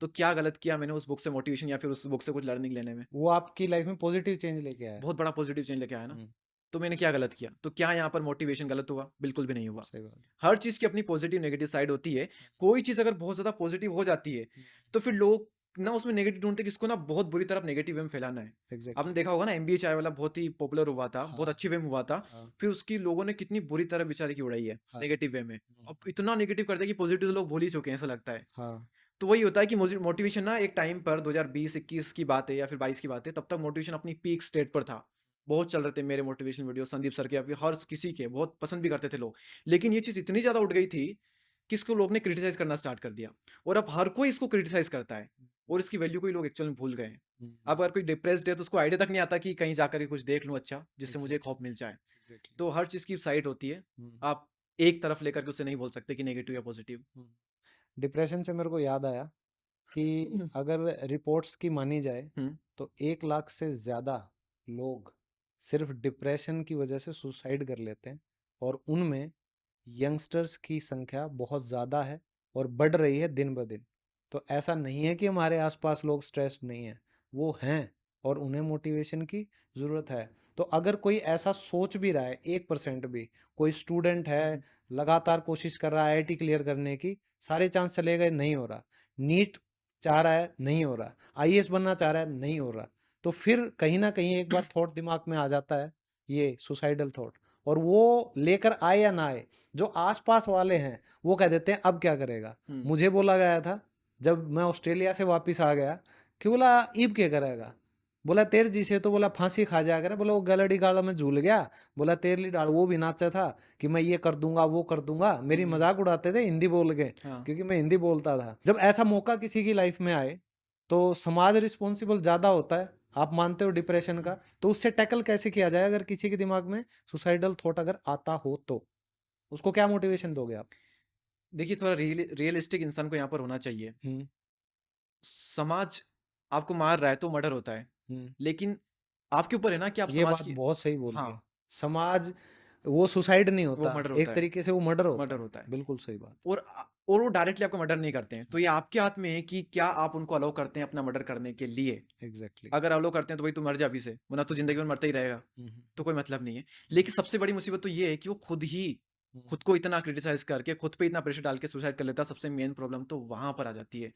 तो क्या गलत किया मैंने उस बुक से मोटिवेशन, या फिर उस बुक से कुछ लर्निंग लेने में? में। वो आपकी लाइफ में पॉजिटिव चेंज लेके आया? बहुत बड़ा पॉजिटिव चेंज लेके आया ना। हम्म। तो मैंने क्या गलत किया? तो क्या यहाँ पर मोटिवेशन गलत हुआ? बिल्कुल भी नहीं हुआ। सही बात है। हर चीज़ की अपनी पॉजिटिव नेगेटिव साइड होती है। कोई चीज़ अगर बहुत ज़्यादा पॉजिटिव हो जाती है, तो फिर लोग ना उसमें नेगेटिव ढूंढते हैं कि इसको ना बहुत बुरी तरफ नेगेटिव वे में फैलाना है। आपने एग्जैक्टली। देखा होगा ना, एमबीए चाय वाला बहुत ही पॉपुलर हुआ था, बहुत हाँ। अच्छी वे में हुआ था। हाँ। फिर उसकी लोगों ने कितनी बुरी तरह बेचारे की उड़ाई है हाँ। नेगेटिव वे में। हम्म। अब इतना नेगेटिव कर दिया कि पॉजिटिव लोग भूल ही चुके हैं, ऐसा लगता है। हाँ। तो वही होता है कि मोटिवेशन ना एक टाइम पर 2020-21 की बात है, या फिर 22 की बात है, तब तक मोटिवेशन अपनी पीक स्टेट पर था। बहुत चल रहे थे मेरे मोटिवेशन वीडियो, संदीप सर के, या फिर हर किसी के, बहुत पसंद भी करते थे लोग। लेकिन ये चीज़ इतनी ज़्यादा उठ गई थी कि इसको लोग ने क्रिटिसाइज करना स्टार्ट कर दिया, और अब हर कोई इसको क्रिटिसाइज करता है, और इसकी वैल्यू को ही लोग एक्चुअल में भूल गए हैं। अब अगर कोई डिप्रेस्ड है तो उसको आइडिया तक नहीं आता कि कहीं जाकर के कुछ देख लूँ अच्छा, जिससे मुझे एक होप मिल जाए। एग्जैक्टली। तो हर चीज़ की साइड होती है, आप एक तरफ लेकर के उसे नहीं बोल सकते कि नेगेटिव या पॉजिटिव। डिप्रेशन से मेरे को याद आया कि अगर रिपोर्ट्स की मानी जाए हम्म। तो 1 लाख से ज़्यादा लोग सिर्फ डिप्रेशन की वजह से सुसाइड कर लेते हैं, और उनमें यंगस्टर्स की संख्या बहुत ज़्यादा है और बढ़ रही है दिन ब दिन। तो ऐसा नहीं है कि हमारे आसपास लोग स्ट्रेस्ड नहीं हैं, वो हैं, और उन्हें मोटिवेशन की ज़रूरत है। तो अगर कोई ऐसा सोच भी रहा है 1% भी, कोई स्टूडेंट है लगातार कोशिश कर रहा है आईआईटी क्लियर करने की, सारे चांस चले गए, नहीं हो रहा, नीट चाह रहा है, नहीं हो रहा, आईएएस बनना चाह रहा है, नहीं हो रहा, तो फिर कहीं ना कहीं एक बार थॉट दिमाग में आ जाता है, ये सुसाइडल थॉट। और वो लेकर आए या ना आए, जो आसपास वाले हैं वो कह देते हैं अब क्या करेगा। मुझे बोला गया था जब मैं ऑस्ट्रेलिया से वापस आ गया कि बोला ईब क्या करेगा, बोला तेरे जी से तो बोला फांसी खा जाया करे, बोला वो गलड़ी गाड़ा में झूल गया, बोला तेरे लिए डाल वो भी नाचा था कि मैं ये कर दूंगा वो कर दूंगा, मेरी मजाक उड़ाते थे हिंदी बोल के, हाँ क्योंकि मैं हिंदी बोलता था। जब ऐसा मौका किसी की लाइफ में आए तो समाज रिस्पॉन्सिबल ज्यादा होता है, आप मानते हो डिप्रेशन का, तो उससे टैकल कैसे किया जाए अगर किसी के दिमाग में सुसाइडल थॉट अगर आता हो तो उसको क्या मोटिवेशन दोगे आप? देखिए, थोड़ा रियलिस्टिक इंसान को यहाँ पर होना चाहिए। हम्म। समाज आपको मार रहा है तो मर्डर होता है, हम्म। लेकिन आपके ऊपर है ना कि आप ये समाज बात की। बहुत सही बोली हाँ, है। समाज, वो सुसाइड नहीं वो होता, मर्डर होता एक है, तरीके से वो मर्डर होता मर्डर है। होता है। बिल्कुल सही बात। और वो डायरेक्टली आपको मर्डर नहीं करते हैं, तो ये आपके हाथ में है कि क्या आप उनको अलाउ करते हैं अपना मर्डर करने के लिए। एग्जैक्टली। अगर अलाउ करते हैं तो भाई तू मर जा अभी से, वरना तो जिंदगी में मरता ही रहेगा, तो कोई मतलब नहीं है। लेकिन सबसे बड़ी मुसीबत तो ये है कि वो खुद को इतना क्रिटिसाइज करके खुद पे इतना प्रेशर डाल के सुसाइड कर लेता है। सबसे मेन प्रॉब्लम तो वहां पर आ जाती है।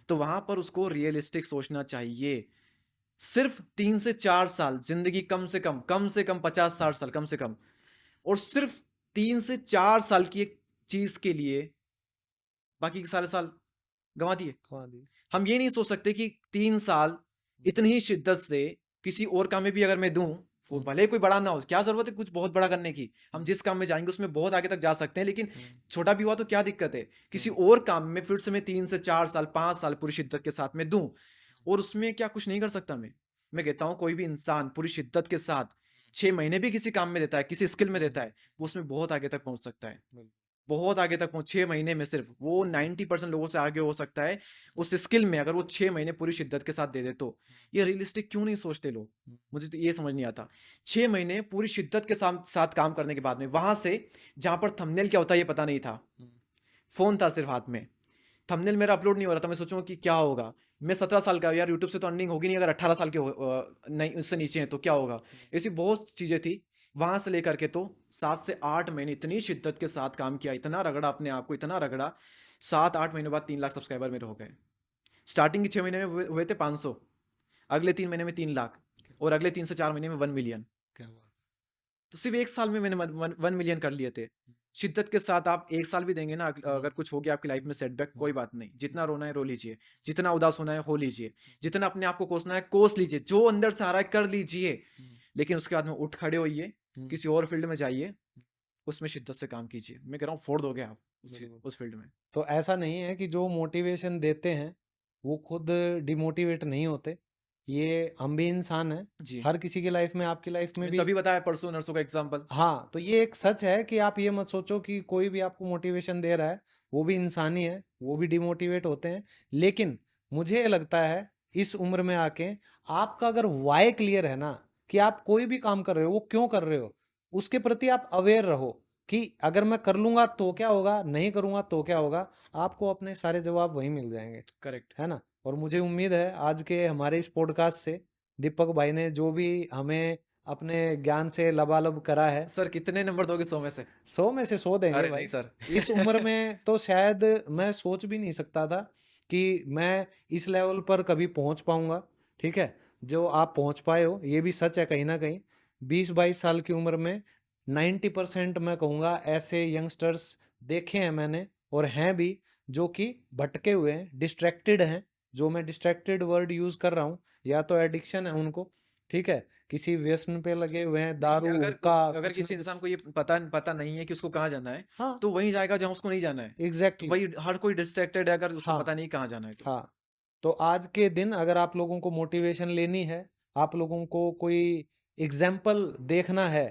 तो वहां पर उसको रियलिस्टिक सोचना चाहिए। सिर्फ 3 से 4 साल जिंदगी, कम से कम 50-60 साल कम से कम, और सिर्फ 3 से 4 साल की एक चीज के लिए बाकी के सारे साल गंवा दिए। खवा दी। हम ये नहीं सोच सकते कि 3 साल इतनी ही शिद्दत से किसी और काम में भी अगर मैं दूं, वो भले कोई बड़ा ना हो, क्या जरूरत है कुछ बहुत बड़ा करने की। हम जिस काम में जाएंगे उसमें बहुत आगे तक जा सकते हैं, लेकिन छोटा भी हुआ तो क्या दिक्कत है। किसी और काम में फिर से मैं 3 से 4 साल 5 साल पूरी शिद्दत के साथ में दूं, और उसमें क्या कुछ नहीं कर सकता मैं कहता हूं कोई भी इंसान पूरी शिद्दत के साथ 6 महीने भी किसी काम में देता है, किसी स्किल में देता है, वो उसमें बहुत आगे तक पहुंच सकता है। बहुत आगे तक पहुंच 6 महीने में सिर्फ वो 90% लोगों से आगे हो सकता है उस स्किल में, अगर वो 6 महीने पूरी शिद्दत के साथ दे दे तो। ये रियलिस्टिक क्यों नहीं सोचते लोग, मुझे तो ये समझ नहीं आता। 6 महीने पूरी शिद्दत के साथ काम करने के बाद में वहां से, जहां पर थंबनेल क्या होता है ये पता नहीं था, फोन था सिर्फ हाथ में, थंबनेल मेरा अपलोड नहीं हो रहा था, मैं सोचूंगा कि क्या होगा, मैं 17 साल का, यार यूट्यूब से तो अर्निंग होगी नहीं, अगर 18 साल के नहीं उससे नीचे हैं तो क्या होगा। ऐसी बहुत चीजें थी। वहां से लेकर के तो 7 से 8 महीने इतनी शिद्दत के साथ काम किया, इतना रगड़ा अपने आप को, इतना रगड़ा। 7-8 महीने बाद 3 लाख सब्सक्राइबर मेरे हो गए। स्टार्टिंग के 6 महीने में हुए थे 500, अगले 3 महीने में 3 लाख, और अगले 3 से 4 महीने में 1 मिलियन। क्या बात। तो सिर्फ एक साल में मैंने 1 मिलियन कर लिए थे। शिद्दत के साथ आप एक साल भी देंगे ना, अगर कुछ हो गया आपकी लाइफ में सेटबैक, कोई बात नहीं, जितना रोना है रो लीजिए, जितना उदास होना है हो लीजिए, जितना अपने आप को कोसना है कोस लीजिए, जो अंदर से आ रहा है कर लीजिए, लेकिन उसके बाद में उठ खड़े होइए, किसी और फील्ड में जाइए, उसमें शिद्दत से काम कीजिए। मैं कह रहा हूँ फोड़ दोगे आप उस फील्ड में। तो ऐसा नहीं है कि जो मोटिवेशन देते हैं वो खुद डिमोटिवेट नहीं होते, ये हम भी इंसान हैं, जी, हर किसी की लाइफ में, आपकी लाइफ में मैं भी। तभी बताया परसों नर्सों का एग्जाम्पल। हाँ, तो ये एक सच है कि आप ये मत सोचो कि कोई भी आपको मोटिवेशन दे रहा है वो भी इंसान ही है, वो भी डिमोटिवेट होते हैं। लेकिन मुझे ये लगता है इस उम्र में आके आपका अगर वाई क्लियर है ना, कि आप कोई भी काम कर रहे हो वो क्यों कर रहे हो, उसके प्रति आप अवेयर रहो कि अगर मैं कर लूंगा तो क्या होगा, नहीं करूंगा तो क्या होगा, आपको अपने सारे जवाब वहीं मिल जाएंगे। करेक्ट। है ना? और मुझे उम्मीद है आज के हमारे इस पॉडकास्ट से दीपक भाई ने जो भी हमें अपने ज्ञान से लबालब करा है, सर कितने नंबर दोगे 100 में से? 100 में से 100 देंगे अरे नहीं भाई। सर। इस उम्र में तो शायद मैं सोच भी नहीं सकता था कि मैं इस लेवल पर कभी पहुंच पाऊंगा। ठीक है, जो आप पहुंच पाए हो ये भी सच है कहीं ना कहीं। 20-22 साल की उम्र में 90% मैं कहूँगा ऐसे यंगस्टर्स देखे हैं मैंने, और हैं भी, जो कि भटके हुए हैं, डिस्ट्रैक्टेड हैं, जो मैं डिस्ट्रैक्टेड वर्ड यूज कर रहा हूँ, या तो एडिक्शन है उनको, ठीक है, किसी व्यसन पे लगे हुए हैं, देखिए, दारू अगर हुक्का अगर कुछ ना किसी कुछ। इंसान को ये पता पता नहीं है कि उसको कहाँ जाना है, हाँ, तो वहीं जाएगा जहाँ उसको नहीं जाना है। तो एग्जैक्टली वही हर कोई डिस्ट्रैक्टेड है अगर उसको हाँ। पता नहीं कहाँ जाना है तो। हाँ, तो आज के दिन अगर आप लोगों को मोटिवेशन लेनी है, आप लोगों को कोई एग्जाम्पल देखना है,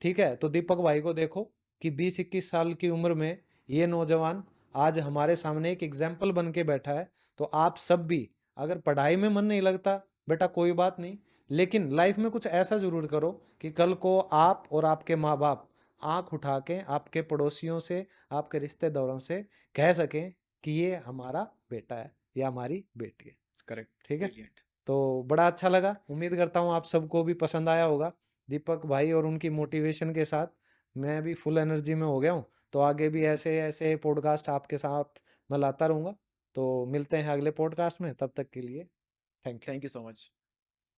ठीक है, तो दीपक भाई को देखो कि 20-21 साल की उम्र में ये नौजवान आज हमारे सामने एक एग्जाम्पल बन के बैठा है। तो आप सब भी, अगर पढ़ाई में मन नहीं लगता बेटा कोई बात नहीं, लेकिन लाइफ में कुछ ऐसा जरूर करो कि कल को आप और आपके माँ बाप आंख उठा के आपके पड़ोसियों से, आपके रिश्तेदारों से कह सकें कि ये हमारा बेटा है या हमारी बेटी है। करेक्ट, ठीक है। ब्रिलियंट। तो बड़ा अच्छा लगा, उम्मीद करता हूँ आप सबको भी पसंद आया होगा। दीपक भाई और उनकी मोटिवेशन के साथ मैं भी फुल एनर्जी में हो गया हूँ, तो आगे भी ऐसे ऐसे पॉडकास्ट आपके साथ मैं लाता रहूँगा। तो मिलते हैं अगले पॉडकास्ट में, तब तक के लिए thank you. Thank you so much.